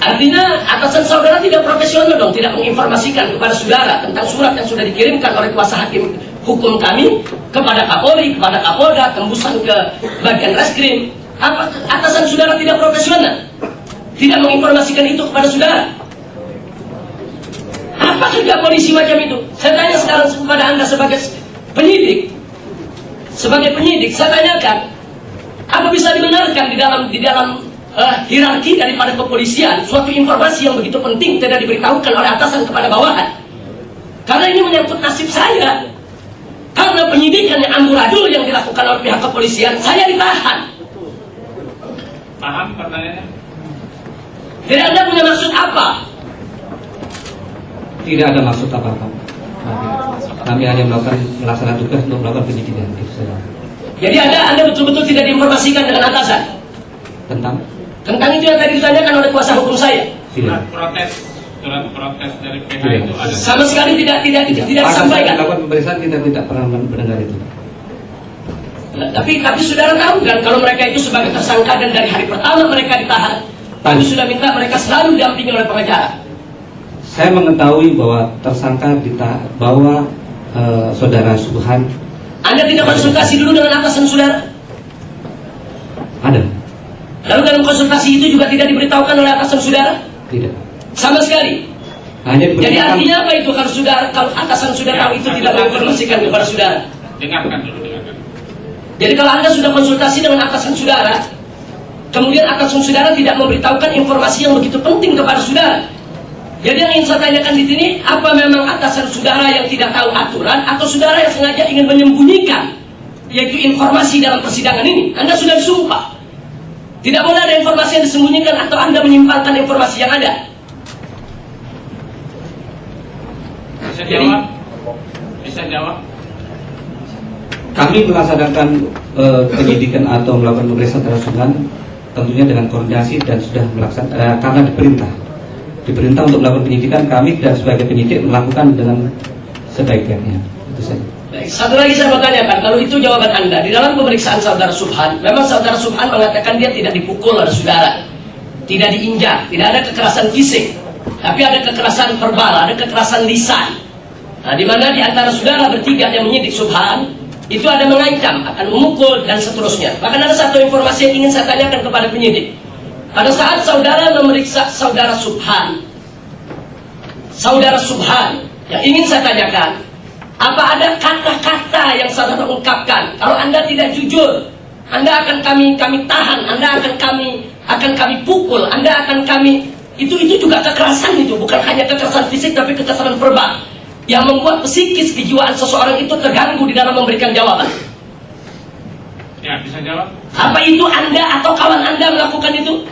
Artinya atasan saudara tidak profesional dong, tidak menginformasikan kepada saudara tentang surat yang sudah dikirimkan oleh kuasa hakim hukum kami kepada Kapolri, kepada Kapolda, tembusan ke bagian reskrim. Apa atasan saudara tidak profesional? Tidak menginformasikan itu kepada saudara? Apa kerja polisi macam itu? Saya tanya sekarang kepada Anda sebagai penyidik. Sebagai penyidik, saya tanyakan, apa bisa dibenarkan di dalam hierarki daripada kepolisian suatu informasi yang begitu penting tidak diberitahukan oleh atasan kepada bawahan? Karena ini menyangkut nasib saya. Karena penyidikan yang amburadul yang dilakukan oleh pihak kepolisian, saya ditahan. Paham pertanyaannya? Jadi Anda punya maksud apa? Tidak ada maksud apa-apa. Kami hanya melaksanakan tugas untuk melakukan penyidikan. Jadi Anda betul-betul tidak diinformasikan dengan atasan tentang itu yang tadi ditanyakan oleh kuasa hukum saya. Tidak. Surat protes dari PH itu ada. Sama sekali tidak disampaikan. Melakukan pemeriksaan kita tidak pernah mendengar itu. Nah, tapi saudara tahu kan kalau mereka itu sebagai tersangka dan dari hari pertama mereka ditahan, kami sudah minta mereka selalu didampingi oleh pengacara. Saya mengetahui bahwa tersangka bahwa saudara Subhan. Anda tidak konsultasi dulu dengan atasan saudara? Ada. Lalu dalam konsultasi itu juga tidak diberitahukan oleh atasan saudara? Tidak. Sama sekali. Jadi artinya apa itu kalau atasan saudara tahu itu tidak menginformasikan kepada saudara? Dengarkan dulu. Jadi kalau Anda sudah konsultasi dengan atasan saudara, kemudian atasan saudara tidak memberitahukan informasi yang begitu penting kepada saudara. Jadi yang ingin saya tanyakan di sini, apa memang atasan saudara yang tidak tahu aturan atau saudara yang sengaja ingin menyembunyikan yaitu informasi dalam persidangan ini? Anda sudah disumpah. Tidak boleh ada informasi yang disembunyikan atau Anda menyimpangkan informasi yang ada. Bisa jawab? Bisa jawab? Kami melaksanakan penyidikan atau melakukan pemeriksaan terhadap Subhan tentunya dengan koordinasi dan sudah melaksanakan karena diperintah untuk melakukan penyidikan. Kami dan sebagai penyidik melakukan dengan sebaik-baiknya. Itu saja. Baik, satu lagi saya mau tanyakan, kalau itu jawaban Anda, di dalam pemeriksaan saudara Subhan, memang saudara Subhan mengatakan dia tidak dipukul oleh saudara, tidak diinjak, tidak ada kekerasan fisik, tapi ada kekerasan verbal, ada kekerasan lisan. Nah, di mana di antara saudara bertiga yang menyidik Subhan, itu ada mengancam, akan memukul, dan seterusnya. Bahkan ada satu informasi yang ingin saya tanyakan kepada penyidik. Pada saat saudara memeriksa saudara Subhan, yang ingin saya tanyakan, apa ada kata-kata yang saudara ungkapkan? Kalau Anda tidak jujur, Anda akan kami tahan, Anda akan kami pukul, Anda akan kami itu juga kekerasan itu, bukan hanya kekerasan fisik tapi kekerasan verbal yang membuat psikis kejiwaan seseorang itu terganggu di dalam memberikan jawaban. Ya, bisa jawab. Apa itu Anda atau kawan Anda melakukan itu?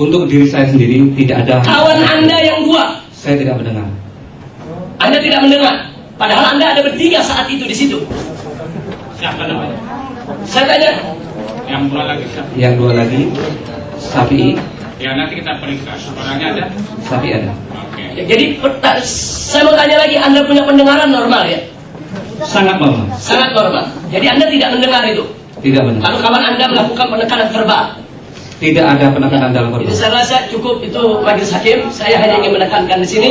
Untuk diri saya sendiri tidak ada. Kawan Anda yang dua? Saya tidak mendengar. Anda tidak mendengar, padahal Anda ada bertiga saat itu di situ. Siapa namanya? Saya tanya. Yang dua lagi siapa? Yang dua lagi, Sapi. Ya, nanti kita periksa. Orangnya ada? Sapi ada. Oke. Ya, jadi saya mau tanya lagi, Anda punya pendengaran normal ya? Sangat normal. Sangat normal. Jadi Anda tidak mendengar itu? Tidak mendengar. Kalau kawan Anda melakukan penekanan verbal? Tidak ada penekanan dalam verbal. Jadi saya rasa cukup itu majelis hakim. Saya hanya ingin menekankan di sini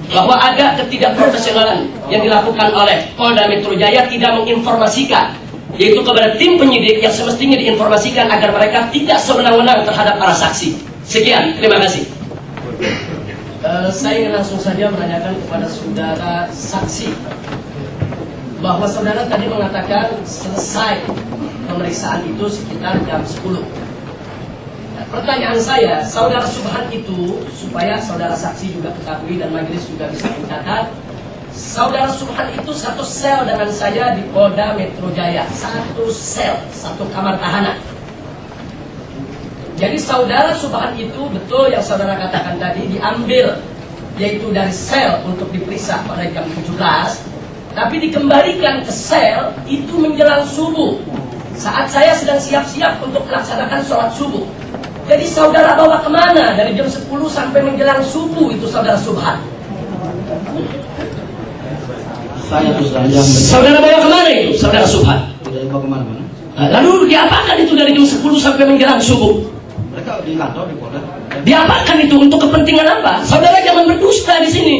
bahwa ada ketidakprofesionalan yang dilakukan oleh Polda Metro Jaya tidak menginformasikan, yaitu kepada tim penyidik yang semestinya diinformasikan agar mereka tidak sewenang-wenang terhadap para saksi. Sekian, terima kasih. Saya ingin langsung saja menanyakan kepada saudara saksi bahwa saudara tadi mengatakan selesai pemeriksaan itu sekitar jam 10. Pertanyaan saya, saudara Subhan itu, supaya saudara saksi juga ketahui dan majelis juga bisa mencatat, saudara Subhan itu satu sel dengan saya di Polda Metro Jaya, satu sel, satu kamar tahanan. Jadi saudara Subhan itu betul yang saudara katakan tadi diambil, yaitu dari sel untuk diperiksa pada jam 17, tapi dikembalikan ke sel itu menjelang subuh, saat saya sedang siap-siap untuk melaksanakan sholat subuh. Jadi saudara bawa kemana dari jam 10 sampai menjelang subuh itu saudara Subhan? Saudara bawa kemana itu saudara Subhan? Tidak dibawa kemana-mana. Lalu diapakan itu dari jam 10 sampai menjelang subuh? Mereka di kantor di Polda. Diapakan itu untuk kepentingan apa? Saudara jangan berdusta di sini.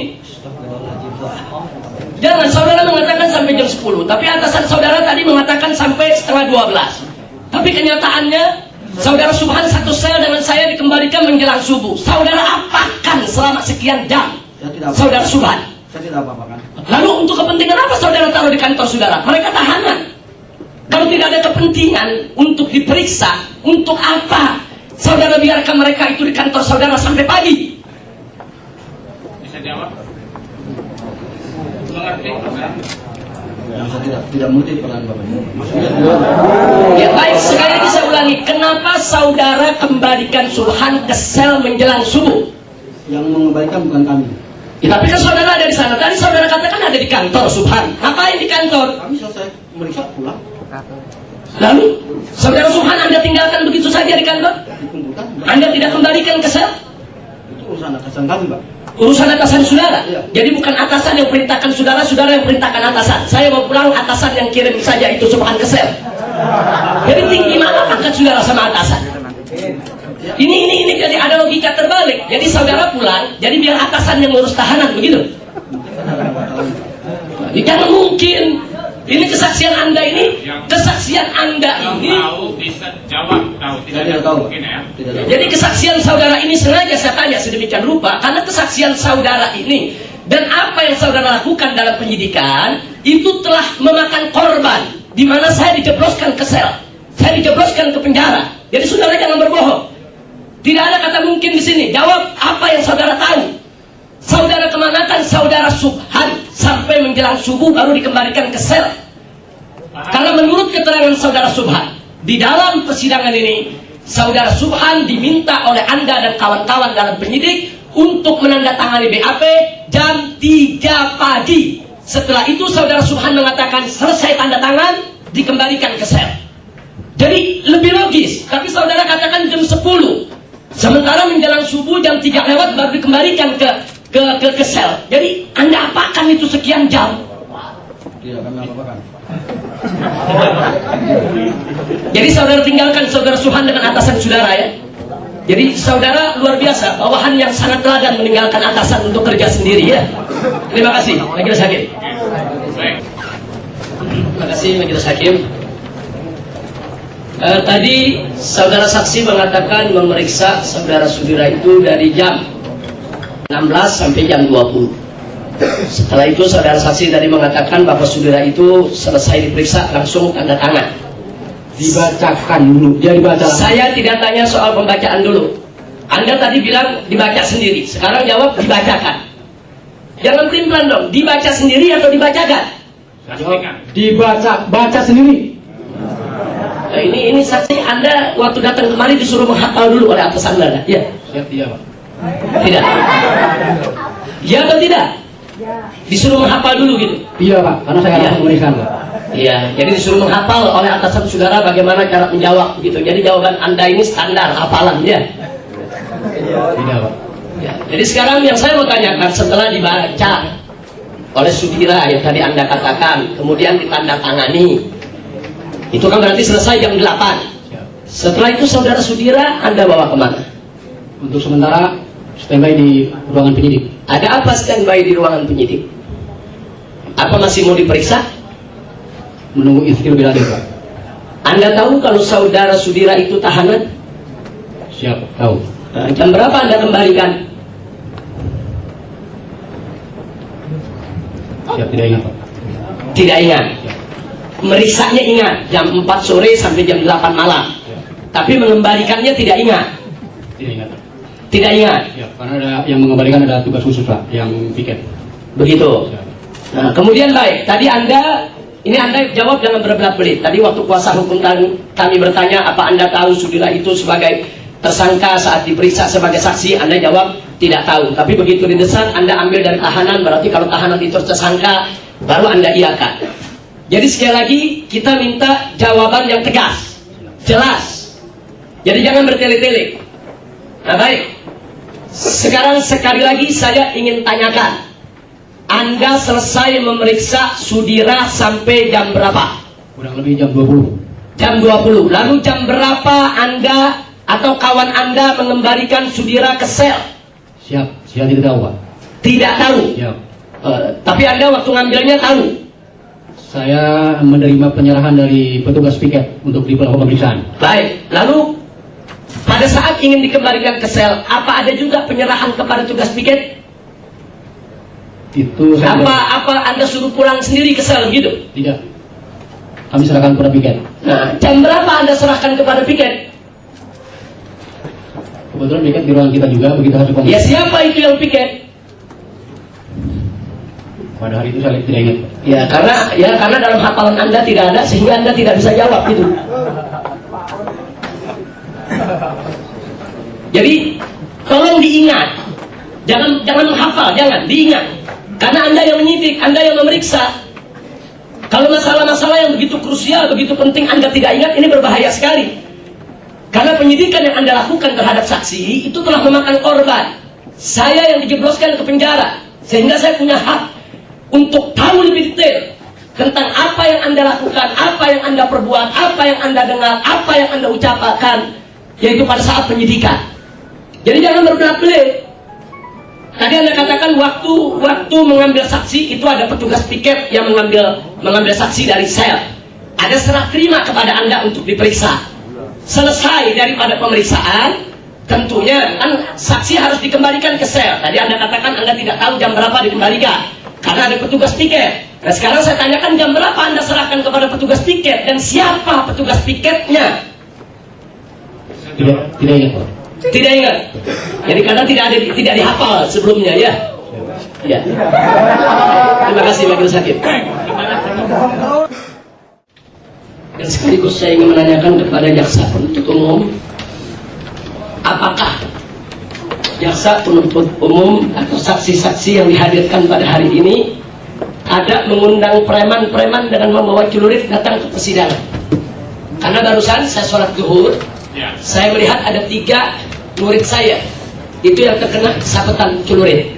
Jangan, saudara mengatakan sampai jam 10, tapi atasan saudara tadi mengatakan sampai setengah 12. Tapi kenyataannya saudara Subhan satu sel dengan saya dikembalikan menjelang subuh. Saudara apakan selama sekian jam? Saudara Subhan. Saya tidak apa-apakan. Lalu untuk kepentingan apa saudara taruh di kantor saudara? Mereka tahanan. Kalau tidak ada kepentingan untuk diperiksa, untuk apa saudara biarkan mereka itu di kantor saudara sampai pagi? Bisa jawab? Mengerti? Saya tidak mengerti pertanyaan Bapak. Maksudnya ya baik, sekali lagi saya ulangi, kenapa saudara kembalikan Subhan ke sel menjelang subuh? Yang mengembalikan bukan kami. Ya, tapi kan saudara ada di sana. Tadi saudara katakan ada di kantor Subhan. Ngapain di kantor? Kami selesai meriksa pulang. Lalu saudara Subhan Anda tinggalkan begitu saja di kantor? Dikumpulkan. Anda tidak kembalikan ke sel? Itu urusan atasan kami, Pak. Urusan atasan saudara? Iya. Jadi bukan atasan yang perintahkan saudara, saudara yang perintahkan atasan. Saya mau pulang, atasan yang kirim saja itu Subhan ke sel. Jadi tinggi mana pangkat saudara sama atasan? Ini jadi ada logika terbalik. Jadi saudara pulang, jadi biar atasan yang ngurus tahanan, begitu? Jangan mungkin. Ini kesaksian Anda ini, kesaksian Anda ini. Tahu bisa jawab, tahu tidak tahu. Mungkin ya. Jadi kesaksian saudara ini sengaja saya tanya sedemikian rupa karena kesaksian saudara ini dan apa yang saudara lakukan dalam penyidikan itu telah memakan korban, di mana saya dijebloskan ke sel, saya dijebloskan ke penjara. Jadi saudara jangan berbohong. Tidak ada kata mungkin di sini. Jawab apa yang saudara tahu. Saudara kemanakan saudara Subhan sampai menjelang subuh baru dikembalikan ke sel? Karena menurut keterangan saudara Subhan di dalam persidangan ini, saudara Subhan diminta oleh Anda dan kawan-kawan dalam penyidik untuk menandatangani BAP jam 3 pagi. Setelah itu saudara Subhan mengatakan selesai tanda tangan, dikembalikan ke sel. Jadi lebih logis, tapi saudara katakan jam 10. Sementara menjelang subuh jam 3 lewat baru dikembalikan ke sel. Jadi Anda apakan itu sekian jam? Tidak kami apakan. Jadi saudara tinggalkan saudara Subhan dengan atasan saudara ya. Jadi saudara luar biasa, bawahan yang sangat teladan meninggalkan atasan untuk kerja sendiri ya. Terima kasih, Majelis Hakim. Terima kasih Majelis Hakim. Tadi saudara saksi mengatakan memeriksa saudara Sudira itu dari jam 16 sampai jam 20. Setelah itu saudara saksi tadi mengatakan bahwa Sudira itu selesai diperiksa langsung tanda tangan. Dibacakan dulu, dia dibaca. Saya tidak tanya soal pembacaan dulu. Anda tadi bilang dibaca sendiri, sekarang jawab dibacakan. Jangan pelin-pelan dong, dibaca sendiri atau dibacakan? Baca sendiri. Nah, ini saksi Anda waktu datang kemari disuruh menghafal dulu oleh atasan Anda. Ya. Siap, iya Pak. Tidak. Ya atau tidak? Disuruh menghafal dulu gitu. Iya Pak, karena saya langsung memeriksa Pak. Iya, jadi disuruh menghafal oleh atasan saudara bagaimana cara menjawab gitu. Jadi jawaban Anda ini standar hafalan ya. Tidak Pak. Ya, jadi sekarang yang saya mau tanyakan setelah dibaca oleh Sudira yang tadi Anda katakan, kemudian ditandatangani, itu kan berarti selesai jam 8. Setelah itu saudara Sudira Anda bawa kemana? Untuk sementara standby di ruangan penyidik. Ada apa standby di ruangan penyidik? Apa masih mau diperiksa? Menunggu istri lebih lanjut Pak. Anda tahu kalau saudara Sudira itu tahanan? Siap, tahu. Nah, jam berapa Anda kembalikan? Siap, tidak ingat Pak. Tidak ingat. Meriksanya ingat, jam 4 sore sampai jam 8 malam. Tapi mengembalikannya tidak ingat. Tidak ingat Pak. Tidak ingat. Siap, karena ada yang mengembalikan ada tugas khusus Pak, yang piket. Begitu. Nah, kemudian baik, tadi Anda jawab jangan berbelat-belit. Tadi waktu kuasa hukum kami bertanya apa Anda tahu Sudira itu sebagai tersangka saat diperiksa sebagai saksi, Anda jawab tidak tahu. Tapi begitu didesak Anda ambil dari tahanan, berarti kalau tahanan itu tersangka baru Anda iakan. Jadi sekali lagi kita minta jawaban yang tegas, jelas. Jadi jangan bertele-tele. Nah baik, sekarang sekali lagi saya ingin tanyakan, Anda selesai memeriksa Sudira sampai jam berapa? Kurang lebih jam 20. Jam 20. Lalu jam berapa Anda atau kawan Anda mengembalikan Sudira ke sel? Siap, saya tidak tahu Pak. Tidak tahu? Siap. Tapi Anda waktu ngambilnya tahu? Saya menerima penyerahan dari petugas piket untuk dilakukan pemeriksaan. Baik, lalu pada saat ingin dikembalikan ke sel, apa ada juga penyerahan kepada tugas piket? Itu saya apa Anda suruh pulang sendiri ke sel gitu? tidak. Kami serahkan kepada piket. Nah, jam berapa Anda serahkan kepada piket? Kebetulan piket di ruangan kita juga begitu hasil pemeriksaan. Ya siapa itu yang piket? Pada hari itu saya tidak ingat. Ya karena dalam hafalan Anda tidak ada sehingga Anda tidak bisa jawab gitu. Jadi tolong diingat, jangan menghafal, jangan diingat. Karena Anda yang menyidik, Anda yang memeriksa. Kalau masalah-masalah yang begitu krusial, begitu penting Anda tidak ingat, ini berbahaya sekali. Karena penyidikan yang Anda lakukan terhadap saksi itu telah memakan korban. Saya yang dijebloskan ke penjara, sehingga saya punya hak untuk tahu lebih detail tentang apa yang Anda lakukan, apa yang Anda perbuat, apa yang Anda dengar, apa yang Anda ucapkan, yaitu pada saat penyidikan. Jadi jangan berbelat-belit. Tadi Anda katakan waktu mengambil saksi itu ada petugas piket yang mengambil saksi dari sel. Ada serah terima kepada Anda untuk diperiksa. Selesai daripada pemeriksaan, tentunya kan saksi harus dikembalikan ke sel. Tadi Anda katakan Anda tidak tahu jam berapa dikembalikan karena ada petugas piket. Nah sekarang saya tanyakan jam berapa Anda serahkan kepada petugas piket dan siapa petugas piketnya? Tidak ingat Pak. Tidak ingat. Jadi karena tidak dihafal sebelumnya ya. Ya. Terima kasih Majelis Hakim. Dan sekaligus saya ingin menanyakan kepada jaksa penuntut umum, apakah jaksa penuntut umum atau saksi-saksi yang dihadirkan pada hari ini ada mengundang preman-preman dengan membawa celurit datang ke persidangan. Karena barusan saya sholat zuhur, saya melihat ada 3 murid saya itu yang terkena sabetan celurit.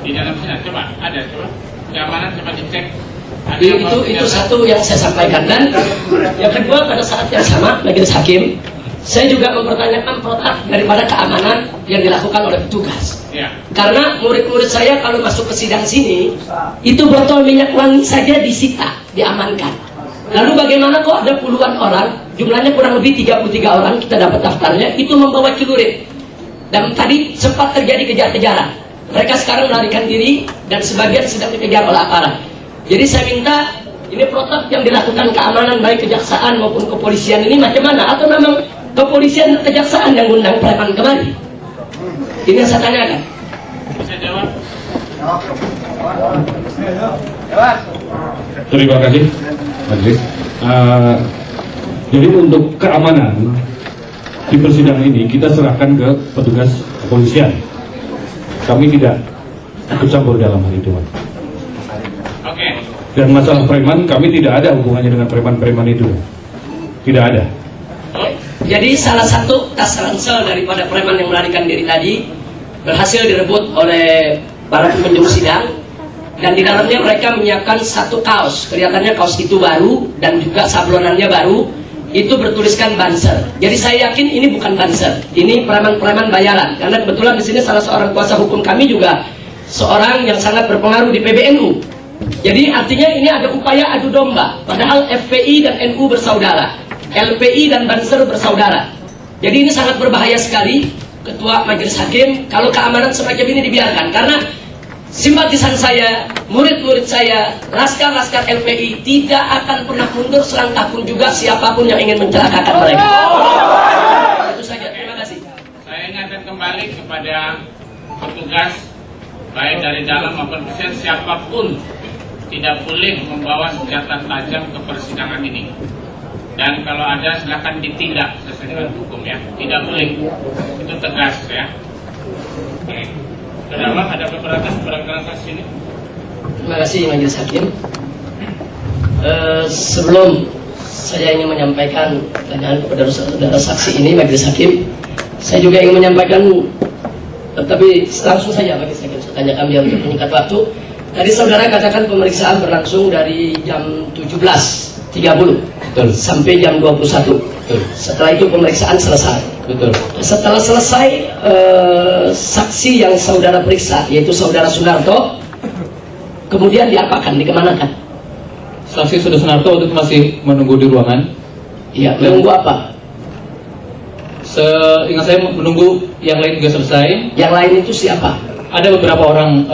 Di dalam sini coba ada, coba keamanan coba dicek. Itu satu yang saya sampaikan. Dan yang kedua, pada saat yang sama majelis hakim, saya juga mempertanyakan protap daripada keamanan yang dilakukan oleh petugas. Karena murid-murid saya kalau masuk ke sidang sini, itu botol minyak wangi saja disita, diamankan. Lalu bagaimana kok ada puluhan orang, jumlahnya kurang lebih 33 orang, kita dapat daftarnya, itu membawa celurit. Dan tadi sempat terjadi kejar-kejaran. Mereka sekarang melarikan diri dan sebagian sedang dikejar oleh aparat. Jadi saya minta, ini protap yang dilakukan keamanan baik kejaksaan maupun kepolisian ini macam mana? Atau memang kepolisian dan kejaksaan yang undang preman kemari? Ini yang saya tanyakan. Bisa jawab? Terima kasih, Majelis. Jadi untuk keamanan di persidangan ini kita serahkan ke petugas kepolisian. Kami tidak ikut campur dalam hal itu. Dan masalah preman, kami tidak ada hubungannya dengan preman-preman itu. Tidak ada. Jadi salah satu tas ransel daripada preman yang melarikan diri tadi berhasil direbut oleh para pengunjung sidang, dan di dalamnya mereka menyiapkan 1 kaos. Kelihatannya kaos itu baru dan juga sablonannya baru. Itu bertuliskan Banser. Jadi saya yakin ini bukan Banser. Ini preman-preman bayaran. Karena kebetulan di sini salah seorang kuasa hukum kami juga seorang yang sangat berpengaruh di PBNU. Jadi artinya ini ada upaya adu domba. Padahal FPI dan NU bersaudara, LPI dan Banser bersaudara. Jadi ini sangat berbahaya sekali, Ketua Majelis Hakim, kalau keamanan semacam ini dibiarkan. Karena simpatisan saya, murid-murid saya, laskar-laskar LPI tidak akan pernah mundur selangkah pun juga siapapun yang ingin mencelakakan mereka. Itu saja, terima kasih. Saya ingatkan kembali kepada petugas baik dari dalam maupun luar, siapapun tidak boleh membawa senjata tajam ke persidangan ini. Dan kalau ada silakan ditindak sesuai dengan hukum ya. Tidak boleh. Itu tegas ya. Oke. Saudara, ada keberatan kasus ini? Terima kasih Majelis Hakim. Sebelum saya ingin menyampaikan pertanyaan kepada saudara saksi ini, Majelis Hakim, saya juga ingin menyampaikan, tapi langsung saja Majelis Hakim, saya tanyakan biar untuk menyingkat waktu. Tadi saudara katakan pemeriksaan berlangsung dari jam 17.30 sampai jam 21. Setelah itu pemeriksaan selesai. Setelah selesai, saksi yang saudara periksa, yaitu saudara Sunarto, kemudian diapakan, dikemanakan? Saksi saudara Sunarto waktu itu masih menunggu di ruangan. Iya, menunggu apa? Seingat saya menunggu yang lain juga selesai. Yang lain itu siapa? Ada beberapa orang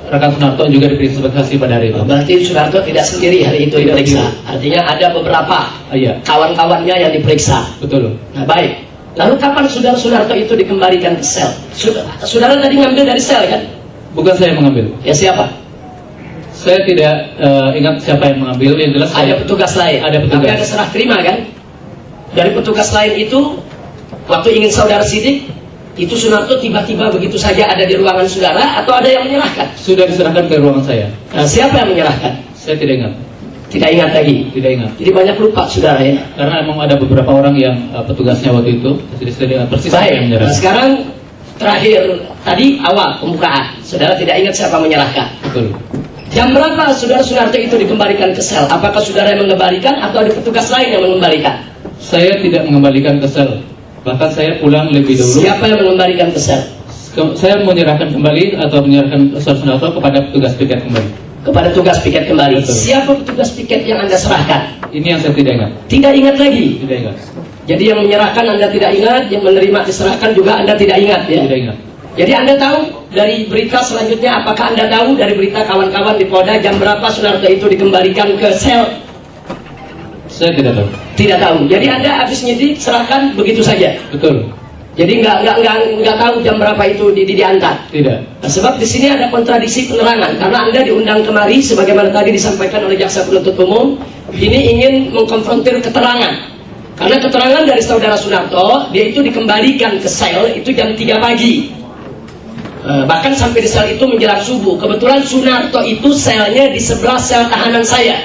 rekan Sunarto juga diperiksa sebagai saksi pada hari itu. Berarti Sunarto tidak sendiri hari itu diperiksa. Artinya ada beberapa kawan-kawannya yang diperiksa. Betul. Nah baik. Lalu kapan saudara Sunarto itu dikembalikan ke sel? Saudara tadi ngambil dari sel kan? Bukan saya yang mengambil. Ya siapa? Saya tidak ingat siapa yang mengambil. Yang jelas ada petugas lain. Ada petugas. Tapi ada serah terima kan? Dari petugas lain itu, waktu ingin saudara sidik, itu Sunarto tiba-tiba begitu saja ada di ruangan saudara atau ada yang menyerahkan? Sudah diserahkan ke ruangan saya. Nah, siapa yang menyerahkan? Saya tidak ingat. Tidak ingat lagi? Tidak ingat. Jadi banyak lupa saudara ya? Karena memang ada beberapa orang yang petugasnya waktu itu. Jadi saya tidak persis baik. Yang menyerahkan. Nah, sekarang terakhir tadi awal pembukaan, saudara tidak ingat siapa menyerahkan? Betul. Jam berapa saudara Sunarto itu dikembalikan ke sel? Apakah saudara yang mengembalikan atau ada petugas lain yang mengembalikan? Saya tidak mengembalikan ke sel. Bahkan saya pulang lebih dahulu. Siapa yang mengembalikan ke sel? Saya menyerahkan kembali atau menyerahkan saudara Sunarto kepada petugas piket kembali. Kepada tugas piket kembali. Betul. Siapa petugas piket yang Anda serahkan? Ini yang saya tidak ingat. Tidak ingat lagi? Tidak ingat. Jadi yang menyerahkan Anda tidak ingat, yang menerima diserahkan juga Anda tidak ingat ya? Tidak ingat. Jadi Anda tahu dari berita selanjutnya, apakah Anda tahu dari berita kawan-kawan di Polda jam berapa Sunarto itu dikembalikan ke sel? Saya tidak tahu. Tidak tahu. Jadi Anda habis nyidik serahkan begitu saja. Betul. Jadi nggak tahu jam berapa itu diantar. Tidak. Nah, sebab di sini ada kontradiksi penerangan karena Anda diundang kemari sebagaimana tadi disampaikan oleh jaksa penuntut umum, ini ingin mengkonfrontir keterangan. Karena keterangan dari saudara Sunarto, dia itu dikembalikan ke sel itu jam 3 pagi. Bahkan sampai di sel itu menjelang subuh. Kebetulan Sunarto itu selnya di sebelah sel tahanan saya.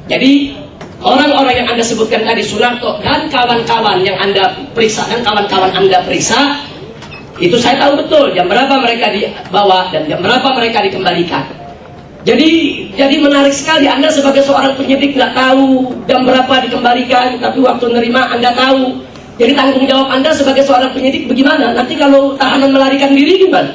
Jadi orang-orang yang Anda sebutkan tadi, Sunarto dan kawan-kawan yang Anda periksa, dan kawan-kawan Anda periksa, itu saya tahu betul jam berapa mereka dibawa dan jam berapa mereka dikembalikan. Jadi menarik sekali, Anda sebagai seorang penyidik nggak tahu jam berapa dikembalikan, tapi waktu nerima Anda tahu. Jadi tanggung jawab Anda sebagai seorang penyidik bagaimana? Nanti kalau tahanan melarikan diri gimana?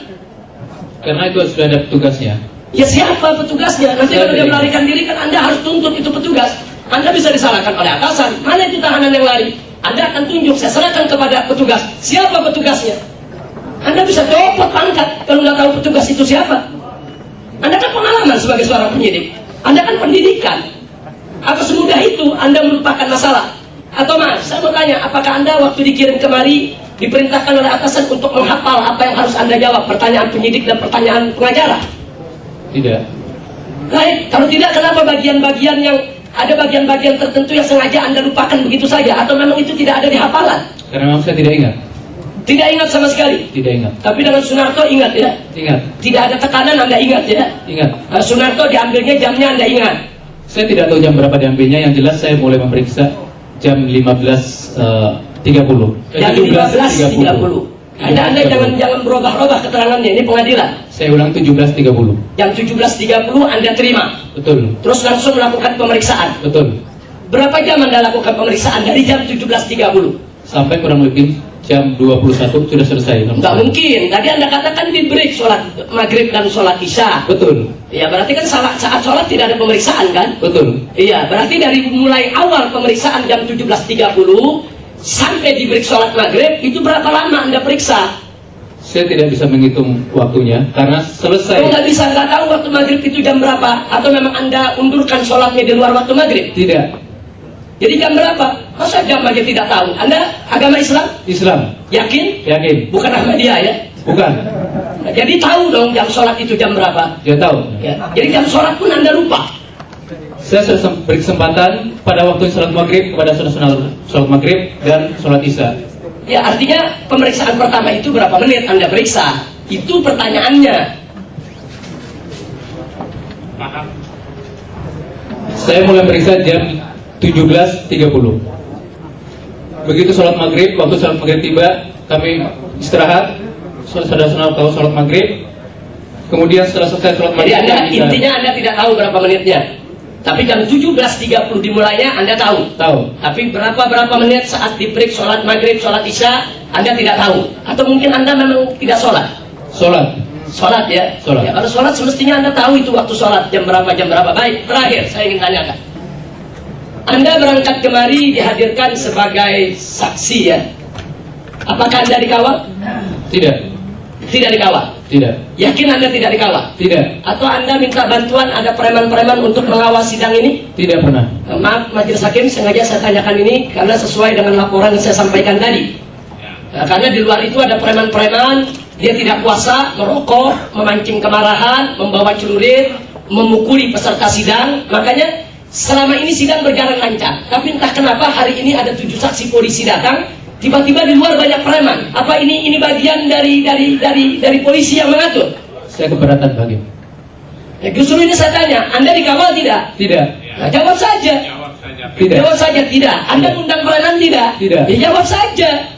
Karena itu sudah ada petugasnya. Ya siapa petugasnya? Nanti kalau dia melarikan diri kan Anda harus tuntut itu petugas. Anda bisa disalahkan oleh atasan. Mana itu tahanan yang lari? Anda akan tunjuk, saya serahkan kepada petugas. Siapa petugasnya? Anda bisa copot pangkat kalau nggak tahu petugas itu siapa. Anda kan pengalaman sebagai seorang penyidik. Anda kan pendidikan. Apa semudah itu Anda melupakan masalah? Atau mas, saya mau tanya, apakah Anda waktu dikirim kemari diperintahkan oleh atasan untuk menghafal apa yang harus Anda jawab? Pertanyaan penyidik dan pertanyaan pengacara? Tidak. Baik, kalau tidak kenapa bagian-bagian yang ada bagian-bagian tertentu yang sengaja Anda lupakan begitu saja? Atau memang itu tidak ada di hafalan? Karena memang saya tidak ingat. Tidak ingat sama sekali? Tidak ingat. Tapi dengan Sunarto ingat ya? Ingat. Tidak ada tekanan Anda ingat ya? Ingat. Sunarto diambilnya jamnya Anda ingat? Saya tidak tahu jam berapa diambilnya, yang jelas saya mulai memeriksa jam 15.30. Jam 15.30. Anda jangan berubah-ubah keterangannya, ini pengadilan. Saya ulang 17.30. Jam 17.30 Anda terima? Betul. Terus langsung melakukan pemeriksaan? Betul. Berapa jam Anda lakukan pemeriksaan dari jam 17.30? Sampai kurang lebih jam 21 sudah selesai. Nggak mungkin, tadi Anda katakan di break sholat maghrib dan sholat isya. Betul. Ya berarti kan saat sholat tidak ada pemeriksaan kan? Betul. Iya, berarti dari mulai awal pemeriksaan jam 17.30 sampai di break sholat maghrib, itu berapa lama Anda periksa? Saya tidak bisa menghitung waktunya, karena selesai. Oh, nggak bisa, nggak tahu waktu maghrib itu jam berapa? Atau memang Anda undurkan sholatnya di luar waktu maghrib? Tidak. Jadi jam berapa? Masa jam aja tidak tahu? Anda agama Islam? Islam. Yakin? Yakin. Bukan Ahmadiyah ya? Bukan. Nah, jadi tahu dong jam sholat itu jam berapa? Ya tahu. Ya. Jadi jam sholat pun Anda lupa? Saya sudah beri kesempatan pada waktu sholat maghrib kepada sholat maghrib dan sholat isya. Ya artinya pemeriksaan pertama itu berapa menit Anda periksa? Itu pertanyaannya. Saya mulai periksa jam 17.30. Begitu sholat maghrib, waktu sholat maghrib tiba, kami istirahat. Saudara-saudara tahu sholat maghrib. Kemudian setelah selesai sholat maghrib, jadi intinya Anda tidak tahu berapa menitnya. Tapi jam 17.30 dimulainya Anda tahu. Tahu. Tapi berapa menit saat di break sholat maghrib, sholat isya Anda tidak tahu. Atau mungkin Anda memang tidak sholat. Sholat ya. Sholat. Ya, kalau sholat semestinya Anda tahu itu waktu sholat jam berapa. Baik, terakhir saya ingin tanyakan. Anda berangkat kemari dihadirkan sebagai saksi ya. Apakah Anda dikawal? Tidak. Tidak dikawal? Tidak. Yakin Anda tidak dikawal? Tidak. Atau Anda minta bantuan ada preman-preman untuk mengawal sidang ini? Tidak pernah. Maaf Majelis Hakim, sengaja saya tanyakan ini karena sesuai dengan laporan yang saya sampaikan tadi. Karena di luar itu ada preman-preman, dia tidak puasa, merokok, memancing kemarahan, membawa celurit, memukuli peserta sidang. Makanya selama ini sidang berjalan lancar, tapi entah kenapa hari ini ada 7 saksi polisi datang, tiba-tiba di luar banyak preman. Apa ini bagian dari polisi yang mengatur? Saya keberatan Hakim. Ya, justru ini saya tanya, Anda dikawal tidak? Tidak. Nah, jawab saja. Tidak. Jawab saja tidak. Anda undang preman tidak? Tidak. Ya jawab saja.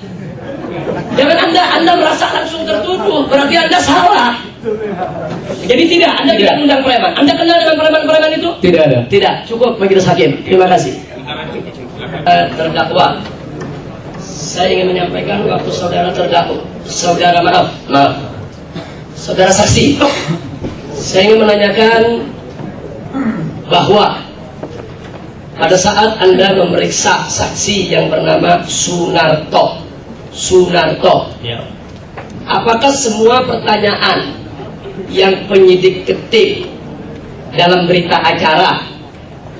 Jangan Anda merasa langsung tertuduh, berarti Anda salah. Jadi tidak, Anda tidak undang preman. Anda kenal dengan preman-preman itu? Tidak ada. Tidak, cukup Majelis Hakim. Terima kasih. Terdakwa, saya ingin menyampaikan waktu saudara terdakwa, saudara saksi, saya ingin menanyakan bahwa pada saat Anda memeriksa saksi yang bernama Sunarto, apakah semua pertanyaan yang penyidik ketik dalam berita acara,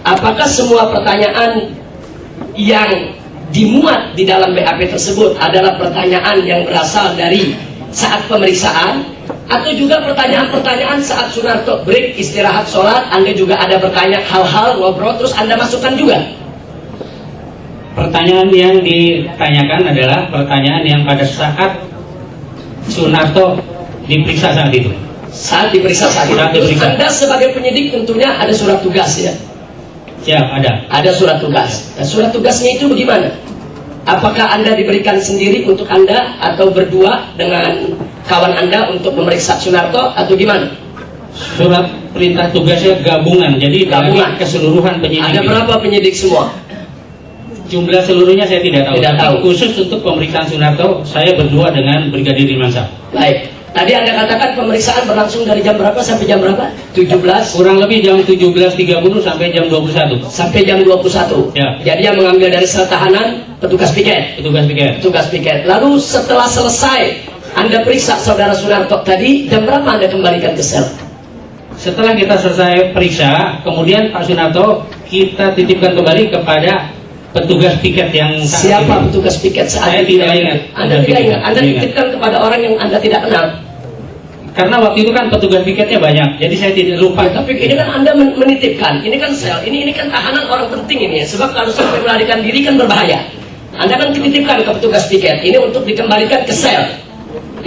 apakah semua pertanyaan yang dimuat di dalam BAP tersebut adalah pertanyaan yang berasal dari saat pemeriksaan, atau juga pertanyaan-pertanyaan saat Sunarto break istirahat sholat, Anda juga ada bertanya hal-hal ngobrol terus Anda masukkan juga? Pertanyaan yang ditanyakan adalah pertanyaan yang pada saat Sunarto diperiksa saat itu. Saat diperiksa saat itu. Anda sebagai penyidik tentunya ada surat tugas ya? Siap, ada. Ada surat tugas. Nah, surat tugasnya itu bagaimana? Apakah Anda diberikan sendiri untuk Anda atau berdua dengan kawan Anda untuk memeriksa Sunarto atau gimana? Surat perintah tugasnya gabungan, jadi gabungan keseluruhan penyidik. Ada berapa penyidik semua? Jumlah seluruhnya saya tidak tahu. Tidak tahu. Khusus untuk pemeriksaan Sunarto, saya berdua dengan Brigadir Dirmansyah. Baik. Tadi Anda katakan pemeriksaan berlangsung dari jam berapa sampai jam berapa? 17? Kurang lebih jam 17.30 sampai jam 21. Sampai jam 21? Ya. Jadi yang mengambil dari sel tahanan, petugas piket? Petugas piket. Petugas piket. Lalu setelah selesai Anda periksa saudara Sunarto tadi, jam berapa Anda kembalikan ke sel? Setelah kita selesai periksa, kemudian Pak Sunarto kita titipkan kembali kepada petugas piket yang... Siapa petugas piket saat saya itu? tidak ingat. Anda tidak ingat? Anda titipkan kepada orang yang Anda tidak kenal? Karena waktu itu kan petugas piketnya banyak, jadi saya tidak lupa. Ya, tapi ini kan Anda menitipkan, ini kan sel, ini kan tahanan orang penting ini ya, sebab kalau sampai melarikan diri kan berbahaya. Anda kan dititipkan ke petugas piket, ini untuk dikembalikan ke sel.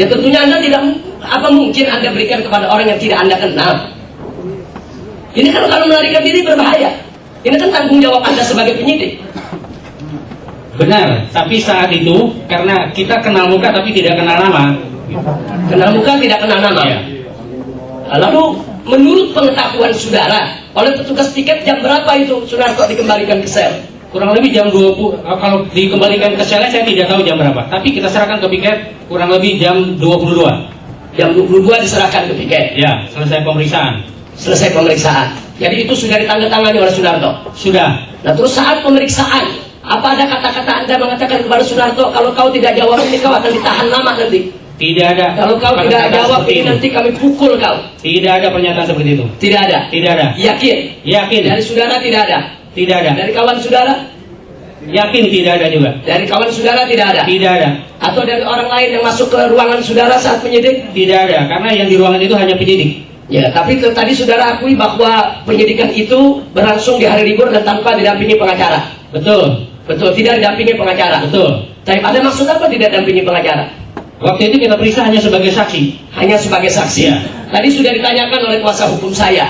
Ya tentunya Anda tidak, apa mungkin Anda berikan kepada orang yang tidak Anda kenal? Ini kan kalau melarikan diri berbahaya. Ini kan tanggung jawab Anda sebagai penyidik. Benar, tapi saat itu karena kita kenal muka tapi tidak kenal nama. Kenal muka tidak kenal nama. Ya. Lalu menurut pengetahuan saudara, oleh petugas piket jam berapa itu Sunarto dikembalikan ke sel? Kurang lebih jam 20. Kalau dikembalikan ke sel saya tidak tahu jam berapa. Tapi kita serahkan ke piket kurang lebih jam 22. Jam 22 diserahkan ke piket. Ya, selesai pemeriksaan. Selesai pemeriksaan. Jadi itu sudah ditandatangani oleh Sunarto. Sudah. Nah terus saat pemeriksaan, apa ada kata-kata Anda mengatakan kepada Sunarto, kalau kau tidak jawab ini kau akan ditahan lama nanti? Tidak ada. Kalau kau tidak jawab ini nanti kami pukul kau. Tidak ada pernyataan seperti itu. Tidak ada. Tidak ada. Yakin? Yakin. Dari saudara tidak ada. Tidak ada. Dari kawan saudara? Yakin tidak ada juga. Dari kawan saudara tidak ada. Tidak ada. Atau dari orang lain yang masuk ke ruangan saudara saat penyidik? Tidak ada. Karena yang di ruangan itu hanya penyidik. Ya, tapi tadi saudara akui bahwa penyidikan itu berlangsung di hari libur dan tanpa didampingi pengacara. Betul. Betul. Tidak didampingi pengacara. Betul. Tapi ada maksud apa tidak didampingi pengacara? Waktu itu kita periksa hanya sebagai saksi. Hanya sebagai saksi. Ya. Tadi sudah ditanyakan oleh kuasa hukum saya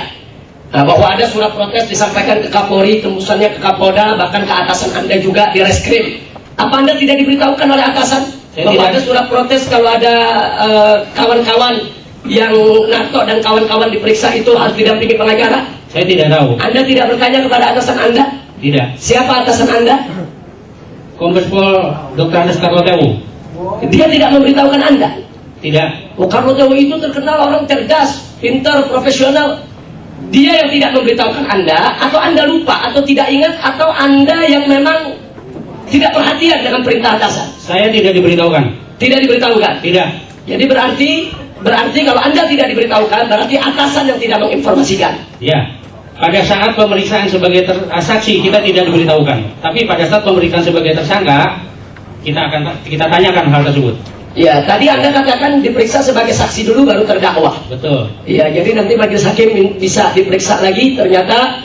bahwa ada surat protes disampaikan ke Kapolri, tembusannya ke Kapolda, bahkan ke atasan Anda juga di reskrim. Apa Anda tidak diberitahukan oleh atasan bahwa ada surat protes kalau ada kawan-kawan yang Narto dan kawan-kawan diperiksa itu harus didampingi pengacara? Saya tidak tahu. Anda tidak bertanya kepada atasan Anda? Tidak. Siapa atasan Anda? Kombes Pol Dr. Andes Karlotewu. Dia tidak memberitahukan Anda? Tidak. Oh, Karlotewu itu terkenal orang cerdas, pintar, profesional. Dia yang tidak memberitahukan Anda, atau Anda lupa, atau tidak ingat, atau Anda yang memang tidak perhatian dengan perintah atasan? Saya tidak diberitahukan. Tidak diberitahukan? Tidak. Jadi berarti kalau Anda tidak diberitahukan, berarti atasan yang tidak menginformasikan. Ya. Pada saat pemeriksaan sebagai saksi kita tidak diberitahukan. Tapi pada saat pemeriksaan sebagai tersangka kita tanyakan hal tersebut. Ya, tadi Anda katakan diperiksa sebagai saksi dulu baru terdakwa. Betul. Ya, jadi nanti majelis hakim bisa diperiksa lagi. Ternyata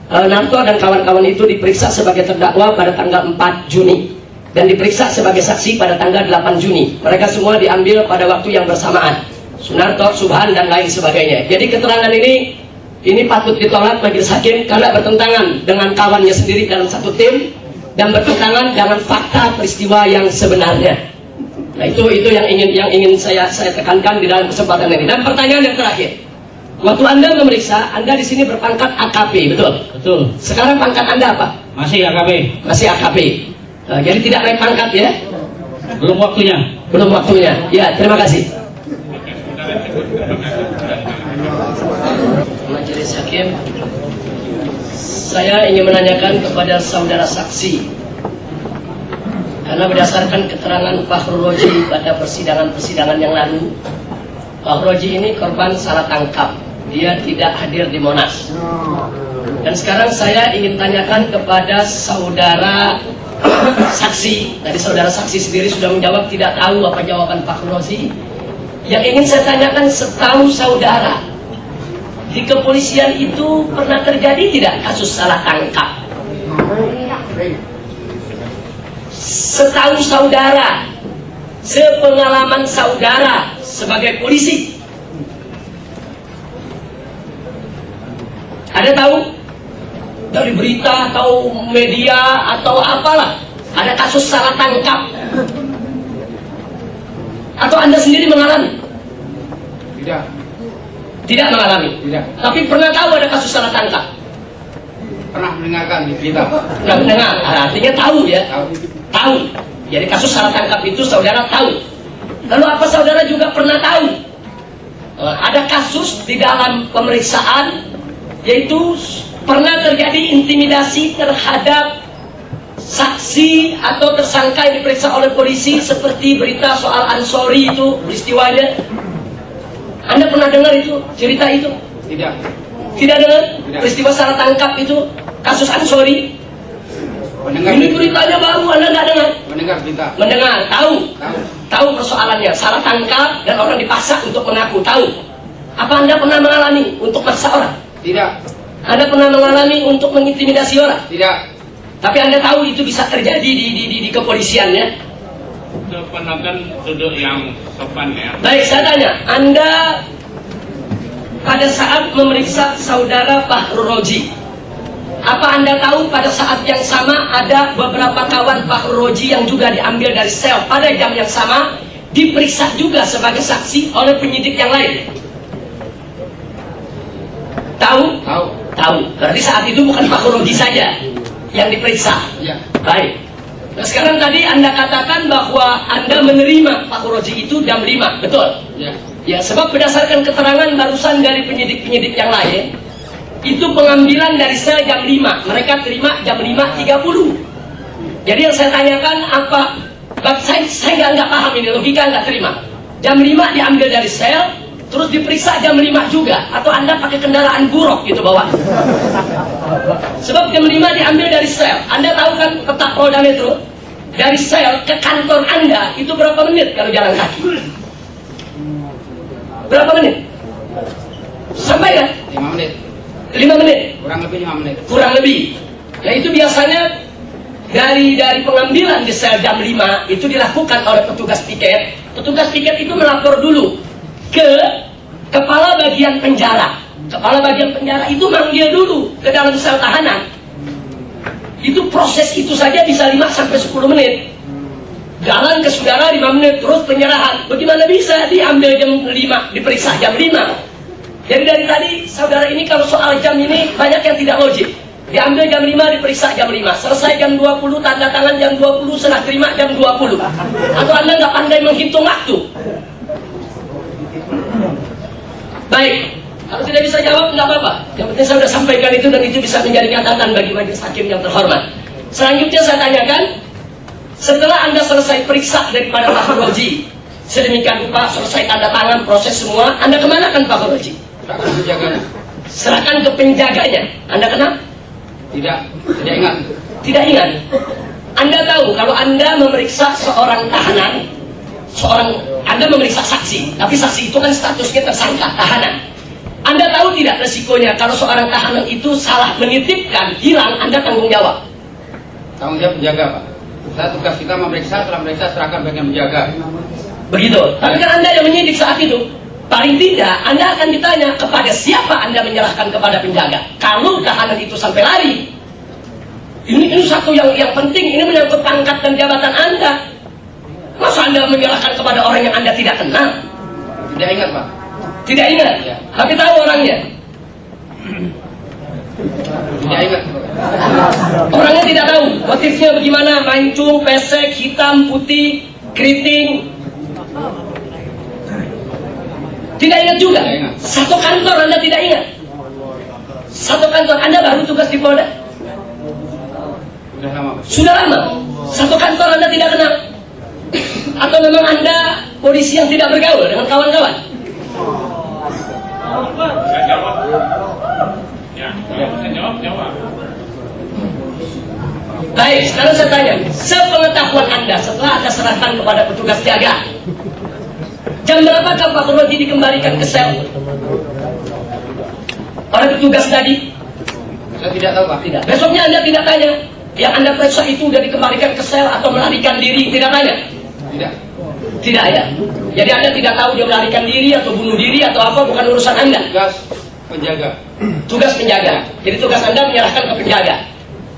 Narto dan kawan-kawan itu diperiksa sebagai terdakwa pada tanggal 4 Juni dan diperiksa sebagai saksi pada tanggal 8 Juni. Mereka semua diambil pada waktu yang bersamaan. Sunarto, Subhan dan lain sebagainya. Jadi keterangan ini patut ditolak majelis hakim karena bertentangan dengan kawannya sendiri dalam satu tim dan bertentangan dengan fakta peristiwa yang sebenarnya. Nah itu yang ingin saya tekankan di dalam kesempatan ini. Dan pertanyaan yang terakhir, waktu Anda memeriksa, Anda di sini berpangkat AKP, betul? Betul. Sekarang pangkat Anda apa? Masih AKP. Masih AKP. Jadi tidak naik pangkat ya? Belum waktunya. Belum waktunya. Ya, terima kasih. Majelis hakim, saya ingin menanyakan kepada saudara saksi, karena berdasarkan keterangan Fakhrul Roji pada persidangan yang lalu, Fakhrul Roji ini korban salah tangkap, dia tidak hadir di Monas. Dan sekarang saya ingin tanyakan kepada saudara saksi, tadi saudara saksi sendiri sudah menjawab tidak tahu apa jawaban Fakhrul Roji. Yang ingin saya tanyakan, setahu saudara, di kepolisian itu pernah terjadi tidak kasus salah tangkap? setahu saudara, sepengalaman saudara sebagai polisi, ada tahu dari berita atau media atau apalah, ada kasus salah tangkap, atau Anda sendiri mengalami? Tidak. Tidak mengalami. Tidak. Tapi pernah tahu ada kasus salah tangkap? Pernah mendengarkan di berita. Pernah mendengar, artinya tahu ya. Tahu. Jadi kasus salah tangkap itu saudara tahu. Lalu apa saudara juga pernah tahu? Ada kasus di dalam pemeriksaan, yaitu pernah terjadi intimidasi terhadap saksi atau tersangka yang diperiksa oleh polisi, seperti berita soal Ansori itu peristiwanya. Anda pernah dengar itu, cerita itu? Tidak. Tidak dengar? Tidak. Peristiwa salah tangkap itu, kasus Ansori. Mendengar. Ini beritanya baru, Anda nggak dengar? Mendengar berita. Mendengar, tahu. Tahu persoalannya, salah tangkap dan orang dipaksa untuk mengaku, tahu. Apa Anda pernah mengalami untuk maksa orang? Tidak. Anda pernah mengalami untuk mengintimidasi orang? Tidak. Tapi Anda tahu itu bisa terjadi di kepolisian ya? Penonton duduk yang sopan ya. Baik, saya tanya, Anda pada saat memeriksa saudara Fahru Roji, apa Anda tahu pada saat yang sama ada beberapa kawan Fahru Roji yang juga diambil dari sel pada jam yang sama, diperiksa juga sebagai saksi oleh penyidik yang lain? Tahu? Tahu. Tahu. Berarti saat itu bukan Fahru Roji saja yang diperiksa. Ya. Baik. Nah sekarang tadi Anda katakan bahwa Anda menerima Pak Roji itu jam 5, betul? Ya. Ya, sebab berdasarkan keterangan barusan dari penyidik-penyidik yang lain, itu pengambilan dari sel jam 5, mereka terima jam 5.30. Jadi yang saya tanyakan apa? Saya nggak paham ini, logika nggak terima. Jam 5 diambil dari sel, terus diperiksa jam 5 juga, atau Anda pakai kendaraan buruk gitu bawa? Sebab jam 5 diambil dari sel. Anda tahu kan peta Polda Metro? Dari sel ke kantor Anda itu berapa menit kalau jalan kaki? Berapa menit? Sampai kan? 5 menit. 5 menit? Kurang lebih 5 menit. Kurang lebih. Nah itu biasanya dari pengambilan di sel jam 5 itu dilakukan oleh petugas piket. Petugas piket itu melapor dulu ke kepala bagian penjara. Kepala bagian penjara itu manggil dulu ke dalam sel tahanan. Itu proses itu saja bisa 5 sampai 10 menit. Jalan ke saudara 5 menit, terus penyerahan. Bagaimana bisa diambil jam 5, diperiksa jam 5? Jadi dari tadi saudara ini kalau soal jam ini banyak yang tidak logik. Diambil jam 5, diperiksa jam 5. Selesai jam 20, tanda tangan jam 20, serah terima jam 20. Atau Anda nggak pandai menghitung waktu? Baik, kalau tidak bisa jawab nggak apa-apa. Yang penting saya sudah sampaikan itu dan itu bisa menjadi catatan bagi majelis hakim yang terhormat. Selanjutnya saya tanyakan, setelah Anda selesai periksa daripada Pak Roji, sedemikian rupa selesai tanda tangan proses semua, Anda kemanakan Pak Roji? Serahkan ke penjaganya. Serahkan ke penjaganya. Anda kenal? Tidak ingat. Tidak ingat. Anda tahu kalau Anda memeriksa seorang tahanan, Anda memeriksa saksi, tapi saksi itu kan statusnya tersangka, tahanan. Anda tahu tidak resikonya kalau seorang tahanan itu salah menitipkan, hilang, Anda tanggung jawab? Tanggung jawab penjaga, Pak. Saya tugas kita memeriksa, setelah meriksa serahkan bagian penjaga. Begitu. Tapi kan Anda yang menyidik saat itu. Paling tidak, Anda akan ditanya kepada siapa Anda menyerahkan kepada penjaga. Kalau tahanan itu sampai lari, ini satu yang penting, ini menyangkut pangkat dan jabatan Anda. Masa Anda menyerahkan kepada orang yang Anda tidak kenal? Tidak ingat, Pak. Tidak ingat? Ya. Tapi tahu orangnya? Tidak ingat. Orangnya tidak tahu. Motifnya bagaimana? Mancung, pesek, hitam, putih, keriting. Tidak ingat juga? Tidak ingat. Satu kantor Anda tidak ingat? Satu kantor Anda baru tugas di Polda? Sudah lama, Pak. Sudah lama? Satu kantor Anda tidak kenal? Atau memang Anda polisi yang tidak bergaul dengan kawan-kawan? Saya jawab. Ya, saya jawab. Baik, sekarang saya tanya, sepengetahuan Anda setelah Anda serahkan kepada petugas jaga, jam berapakah Pak Roji dikembalikan ke sel oleh petugas tadi? Saya tidak tahu, Pak. Tidak. Besoknya Anda tidak tanya, Yang Anda periksa itu sudah dikembalikan ke sel atau melarikan diri? Tidak banyak? Tidak ya? Jadi Anda tidak tahu dia melarikan diri atau bunuh diri atau apa, bukan urusan Anda? Tugas penjaga. Tugas penjaga. Jadi tugas Anda menyerahkan ke penjaga.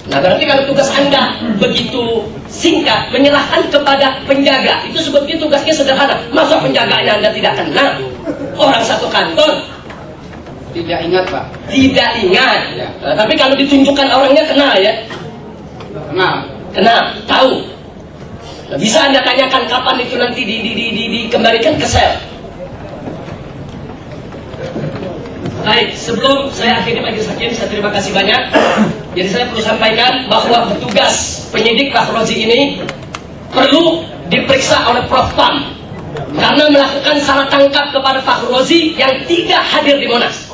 Nah berarti kalau tugas Anda begitu singkat, menyerahkan kepada penjaga, itu sebetulnya tugasnya sederhana. Masa penjaganya Anda tidak kenal? Orang satu kantor? Tidak ingat, Pak. Tidak ingat. Nah, tapi kalau ditunjukkan orangnya kenal ya? Kenal, tahu. Nah, bisa Anda tanyakan kapan itu nanti dikembalikan ke sel. Baik, sebelum saya akhiri majelis hakim, saya terima kasih banyak. Jadi saya perlu sampaikan bahwa petugas penyidik Fakhrozi ini perlu diperiksa oleh Prof Pam karena melakukan salah tangkap kepada Fakhrozi yang tidak hadir di Monas.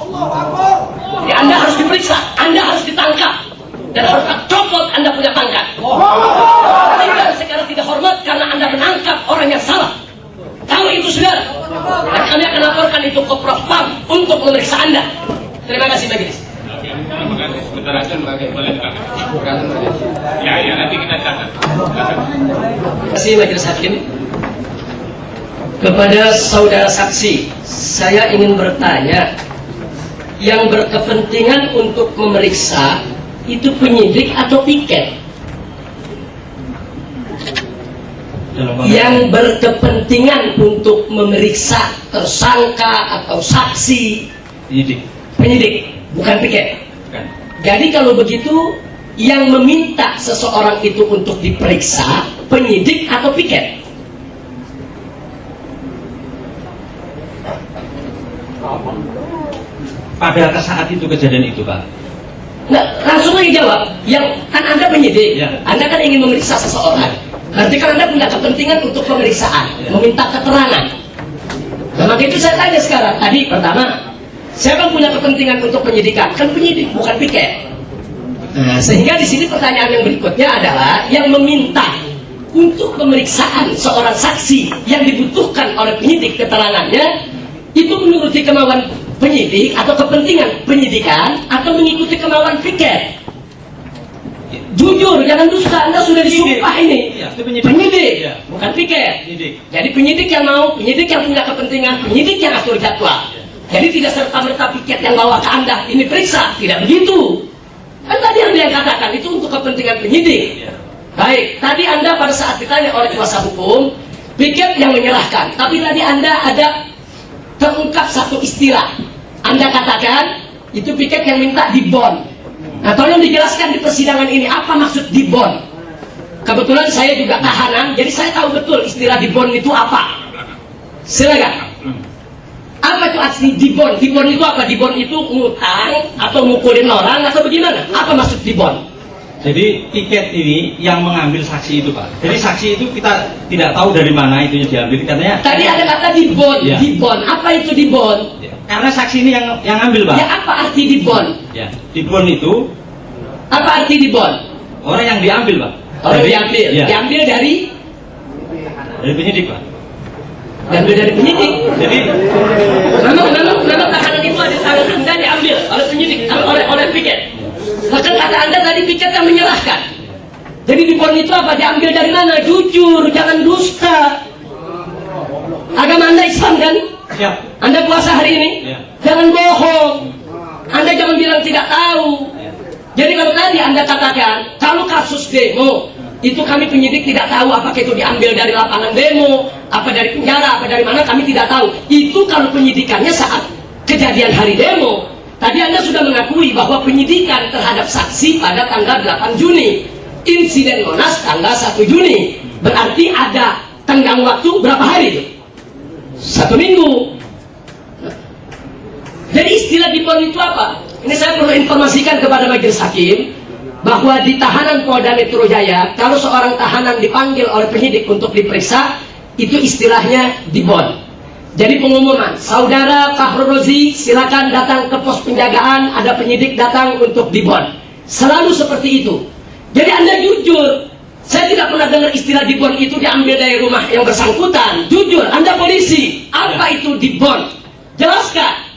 Jadi Anda harus diperiksa, Anda harus ditangkap, dan harus copot Anda punya pangkat. Tidak sekarang tidak hormat karena Anda menangkap orang yang salah. Tahu itu saudara. Dan kami akan laporkan itu ke Prof Pam untuk memeriksa Anda. Terima kasih majelis. Terima kasih. Sebentar aja boleh ya, nanti kita catat. Terima kasih majelis hakim. Kepada saudara saksi, saya ingin bertanya, yang berkepentingan untuk memeriksa itu penyidik atau piket? Yang berkepentingan untuk memeriksa tersangka atau saksi, penyidik, bukan piket. Jadi kalau begitu, yang meminta seseorang itu untuk diperiksa penyidik atau piket? Pada saat itu kejadian itu, Pak. Nah, langsung aja jawab. Yang kan Anda penyidik, Anda kan ingin memeriksa seseorang. Berarti kan Anda punya kepentingan untuk pemeriksaan, meminta keterangan. Nah, maka itu saya tanya sekarang. Tadi pertama, saya kan punya kepentingan untuk penyidikan, kan penyidik, bukan piket. Nah, sehingga di sini pertanyaan yang berikutnya adalah yang meminta untuk pemeriksaan seorang saksi yang dibutuhkan oleh penyidik keterangannya itu menuruti kemauan penyidik atau kepentingan penyidikan atau mengikuti kemauan piket. Jujur, jangan dusta. Anda sudah disumpah ini. Penyidik, bukan piket. Jadi penyidik yang mau, penyidik yang punya kepentingan, penyidik yang atur jadwal. Jadi tidak serta-merta piket yang bawa ke Anda ini periksa, tidak begitu. Kan tadi Anda yang katakan itu untuk kepentingan penyidik. Baik, tadi Anda pada saat ditanya oleh kuasa hukum, piket yang menyerahkan. Tapi tadi Anda ada terungkap satu istilah. Anda katakan itu piket yang minta dibon. Nah, tolong dijelaskan di persidangan ini apa maksud dibon. Kebetulan saya juga tahanan, jadi saya tahu betul istilah dibon itu apa. Silakan. Apa itu arti dibon? Dibon itu apa? Dibon itu ngutang atau mukulin orang atau bagaimana? Apa maksud dibon? Jadi tiket ini yang mengambil saksi itu, Pak. Jadi saksi itu kita tidak tahu dari mana itu diambil. Katanya. Tadi ada kata dibon. Ya. Dibon. Apa itu dibon? Karena saksi ini yang ambil, Pak. Ya, apa arti dibon? Ya, dibon itu. Apa arti dibon? Orang yang diambil, Pak. Orang diambil. Ya. Diambil dari penyidik, Pak. Diambil dari penyidik. Jadi memang tahanan itu ada tangan Anda diambil oleh penyidik, oleh piket. Bahkan kata Anda tadi piket yang menyerahkan. Jadi dibon itu apa? Diambil dari mana? Jujur, jangan dusta. Agama Anda Islam kan? Ya. Anda puasa hari ini? Ya. Jangan bohong. Anda jangan bilang tidak tahu. Ya. Jadi kalau tadi Anda katakan, kalau kasus demo, itu kami penyidik tidak tahu apakah itu diambil dari lapangan demo, apa dari penjara, apa dari mana, kami tidak tahu. Itu kalau penyidikannya saat kejadian hari demo. Tadi Anda sudah mengakui bahwa penyidikan terhadap saksi pada tanggal 8 Juni. Insiden Monas tanggal 1 Juni. Berarti ada tenggang waktu berapa hari itu? 1 minggu. Jadi istilah dibon itu apa? Ini saya perlu informasikan kepada majelis hakim bahwa di tahanan Polda Metro Jaya, kalau seorang tahanan dipanggil oleh penyidik untuk diperiksa, itu istilahnya dibon. Jadi pengumuman, saudara Fakhrozi silakan datang ke pos penjagaan, ada penyidik datang untuk dibon. Selalu seperti itu. Jadi Anda jujur. Saya tidak pernah dengar istilah dibon itu diambil dari rumah yang bersangkutan. Jujur, Anda polisi, apa itu dibon? Jelaskan.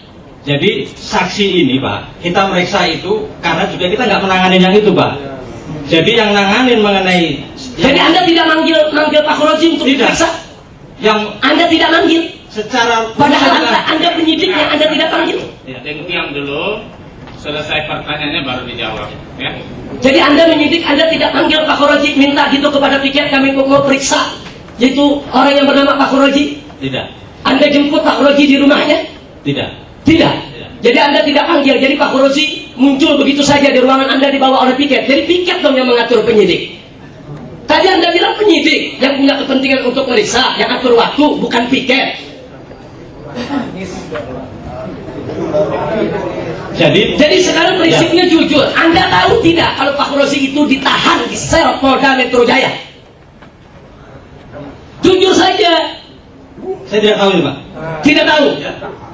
Jadi saksi ini, Pak, kita meriksa itu karena juga kita nggak menangani yang itu, Pak. Jadi yang nanganin mengenai. Jadi Anda tidak manggil Pak Khuroji untuk diperiksa? Yang Anda tidak manggil? Secara padahal Anda penyidiknya, Anda tidak panggil. Diam dulu, selesai pertanyaannya baru dijawab. Ya. Jadi Anda menyidik, Anda tidak panggil Pak Khuroji, minta gitu kepada piket kami mau periksa, yaitu orang yang bernama Pak Khuroji? Tidak. Anda jemput Pak Khuroji di rumahnya? Tidak. Tidak. Jadi Anda tidak panggil, jadi Pak Khuroji muncul begitu saja di ruangan Anda dibawa oleh piket. Jadi piket dong yang mengatur penyidik. Tadi Anda bilang penyidik yang punya kepentingan untuk meriksa, yang atur waktu, bukan piket. Jadi sekarang prinsipnya jujur. Anda tahu tidak kalau Pak Khuroji itu ditahan di sel Polda Metro Jaya? Jujur saja. Saya tidak tahu, Pak. Tidak tahu.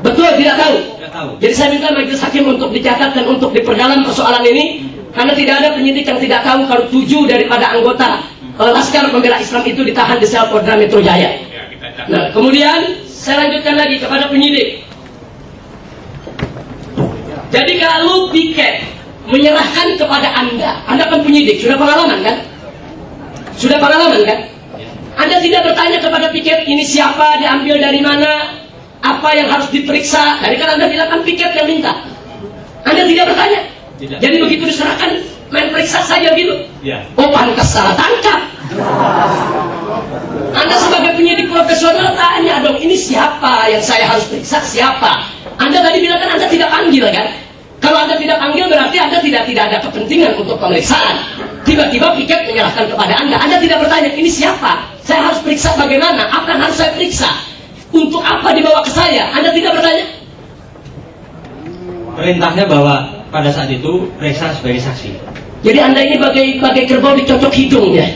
Betul, tidak tahu. Tidak tahu. Jadi saya minta majelis hakim untuk dicatat dan untuk diperdalam persoalan ini, karena tidak ada penyidik yang tidak tahu kalau 7 daripada anggota Laskar Pembela Islam itu ditahan di sel Polda Metro Jaya. Nah, kemudian saya lanjutkan lagi kepada penyidik. Jadi kalau piket menyerahkan kepada Anda kan penyidik, sudah pengalaman kan? Sudah pengalaman kan? Anda tidak bertanya kepada piket ini siapa, diambil dari mana, apa yang harus diperiksa. Tadi kan Anda bilang kan piket yang minta. Anda tidak bertanya. Tidak. Jadi begitu diserahkan main periksa saja gitu. Ya. Oh, pantas salah tangkap. Anda sebagai penyidik profesional tanya dong, ini siapa yang saya harus periksa, siapa? Anda tadi bilang kan Anda tidak panggil kan? Kalau Anda tidak panggil berarti Anda tidak ada kepentingan untuk pemeriksaan. Tiba-tiba piket menyerahkan kepada Anda. Anda tidak bertanya, ini siapa? Saya harus periksa bagaimana? Apa yang harus saya periksa? Untuk apa dibawa ke saya? Anda tidak bertanya? Perintahnya bahwa pada saat itu periksa sebagai saksi. Jadi Anda ini bagai kerbau dicocok hidungnya.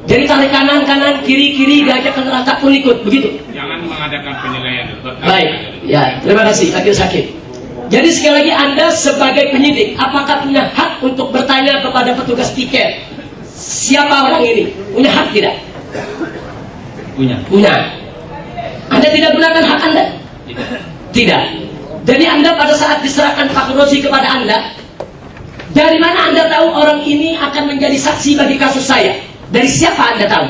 Jadi tarik kanan, kiri, diajak ke neraka pun ikut, begitu? Jangan mengadakan penilaian. Baik, ya, terima kasih, majelis hakim. Jadi sekali lagi Anda sebagai penyidik, apakah punya hak untuk bertanya kepada petugas piket? Siapa orang ini? Punya hak tidak? Punya. Punya. Anda tidak gunakan hak Anda? Tidak. Jadi Anda pada saat diserahkan Pak Khuroji kepada Anda, dari mana Anda tahu orang ini akan menjadi saksi bagi kasus saya? Dari siapa Anda tahu?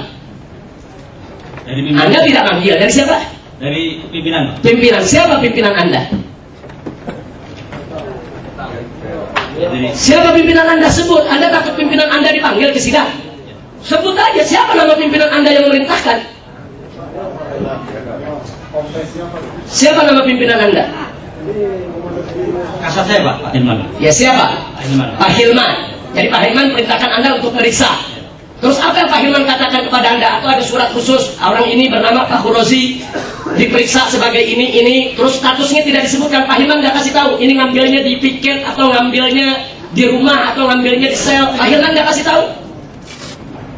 Dari pimpinan. Anda tidak panggil. Dari siapa? Dari pimpinan. Pimpinan. Siapa pimpinan Anda? Siapa pimpinan Anda? Sebut. Anda takut pimpinan Anda dipanggil ke sidang? Sebut aja siapa nama pimpinan Anda yang memerintahkan. Siapa nama pimpinan Anda? Kasat saya, Pak Hilman. Ya, siapa? Pak Hilman. Pak Hilman. Jadi Pak Hilman perintahkan Anda untuk periksa. Terus apa yang Pak Hilman katakan kepada Anda? Atau ada surat khusus, orang ini bernama Pak Khuroji, diperiksa sebagai ini, terus statusnya tidak disebutkan. Pak Hilman nggak kasih tahu, ini ngambilnya di piket, atau ngambilnya di rumah, atau ngambilnya di sel. Pak Hilman nggak kasih tahu.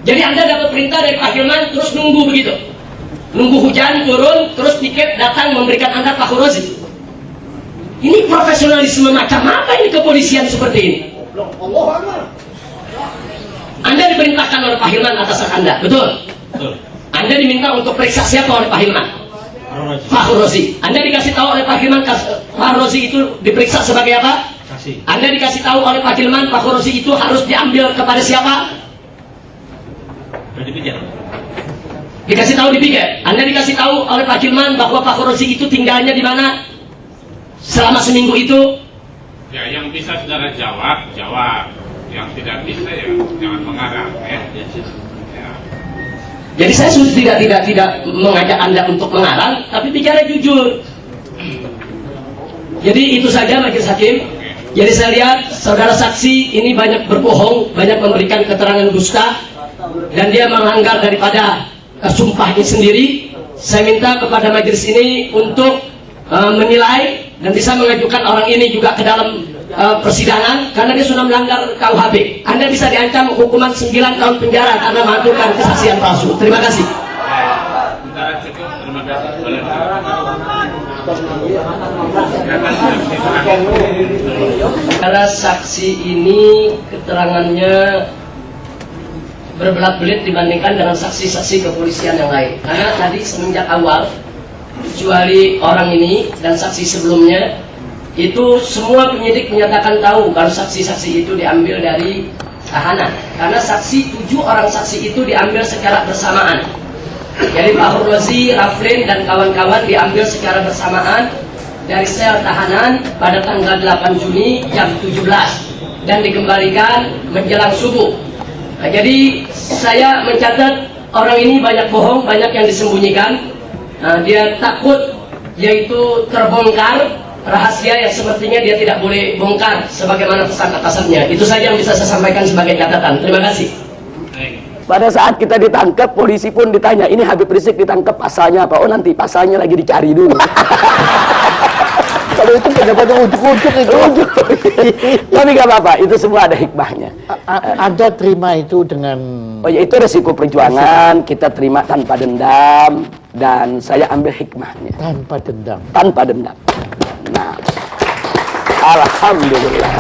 Jadi Anda dapat perintah dari Pak Hilman, terus nunggu begitu. Nunggu hujan turun, terus piket datang memberikan Anda Pak Khuroji. Ini profesionalisme macam apa ini kepolisian seperti ini? Anda diperintahkan oleh Pak Hilman atas hak Anda, betul? Betul. Anda diminta untuk periksa siapa oleh Pak Hilman? Pak Khuroji. Anda dikasih tahu oleh Pak Hilman, Pak Khuroji itu diperiksa sebagai apa? Saksi. Anda dikasih tahu oleh Pak Hilman, Pak Khuroji itu harus diambil kepada siapa? Berarti piket. Dikasih tahu di piket. Anda dikasih tahu oleh Pak Hilman bahwa Pak Khuroji itu tinggalnya di mana? Selama seminggu itu? Ya, yang bisa saudara jawab. Yang tidak bisa ya jangan mengarang ya. Jadi saya sudah tidak mengajak Anda untuk mengarang, tapi bicara jujur. Jadi itu saja majelis hakim. Jadi saya lihat saudara saksi ini banyak berbohong, banyak memberikan keterangan dusta, dan dia melanggar daripada sumpahnya sendiri. Saya minta kepada majelis ini untuk menilai dan bisa mengajukan orang ini juga ke dalam persidangan karena dia sudah melanggar KUHP. Anda bisa diancam hukuman 9 tahun penjara karena mengajukan kesaksian palsu. Terima kasih. Sementara cukup, terima kasih. Boleh. Karena saksi ini keterangannya berbelat-belit dibandingkan dengan saksi-saksi kepolisian yang lain. Karena tadi semenjak awal, kecuali orang ini dan saksi sebelumnya, itu semua penyidik menyatakan tahu kalau saksi-saksi itu diambil dari tahanan. Karena 7 orang saksi itu diambil secara bersamaan. Jadi Pak Hurwazi, Raflin dan kawan-kawan diambil secara bersamaan dari sel tahanan pada tanggal 8 Juni jam 17 dan dikembalikan menjelang subuh. Nah, jadi saya mencatat orang ini banyak bohong, banyak yang disembunyikan. Nah, dia takut yaitu terbongkar rahasia yang sepertinya dia tidak boleh bongkar sebagaimana pesan atasannya. Itu saja yang bisa saya sampaikan sebagai catatan. Terima kasih. Pada saat kita ditangkap, polisi pun ditanya, ini Habib Rizik ditangkap pasalnya apa? Oh nanti pasalnya lagi dicari dulu. Kalau itu pendapatnya ujuk-ujuk itu. Tapi gak apa-apa, itu semua ada hikmahnya. Anda terima itu dengan... Oh ya, itu resiko perjuangan, kita terima tanpa dendam, dan saya ambil hikmahnya. Tanpa dendam. Tanpa dendam. Nah, alhamdulillah.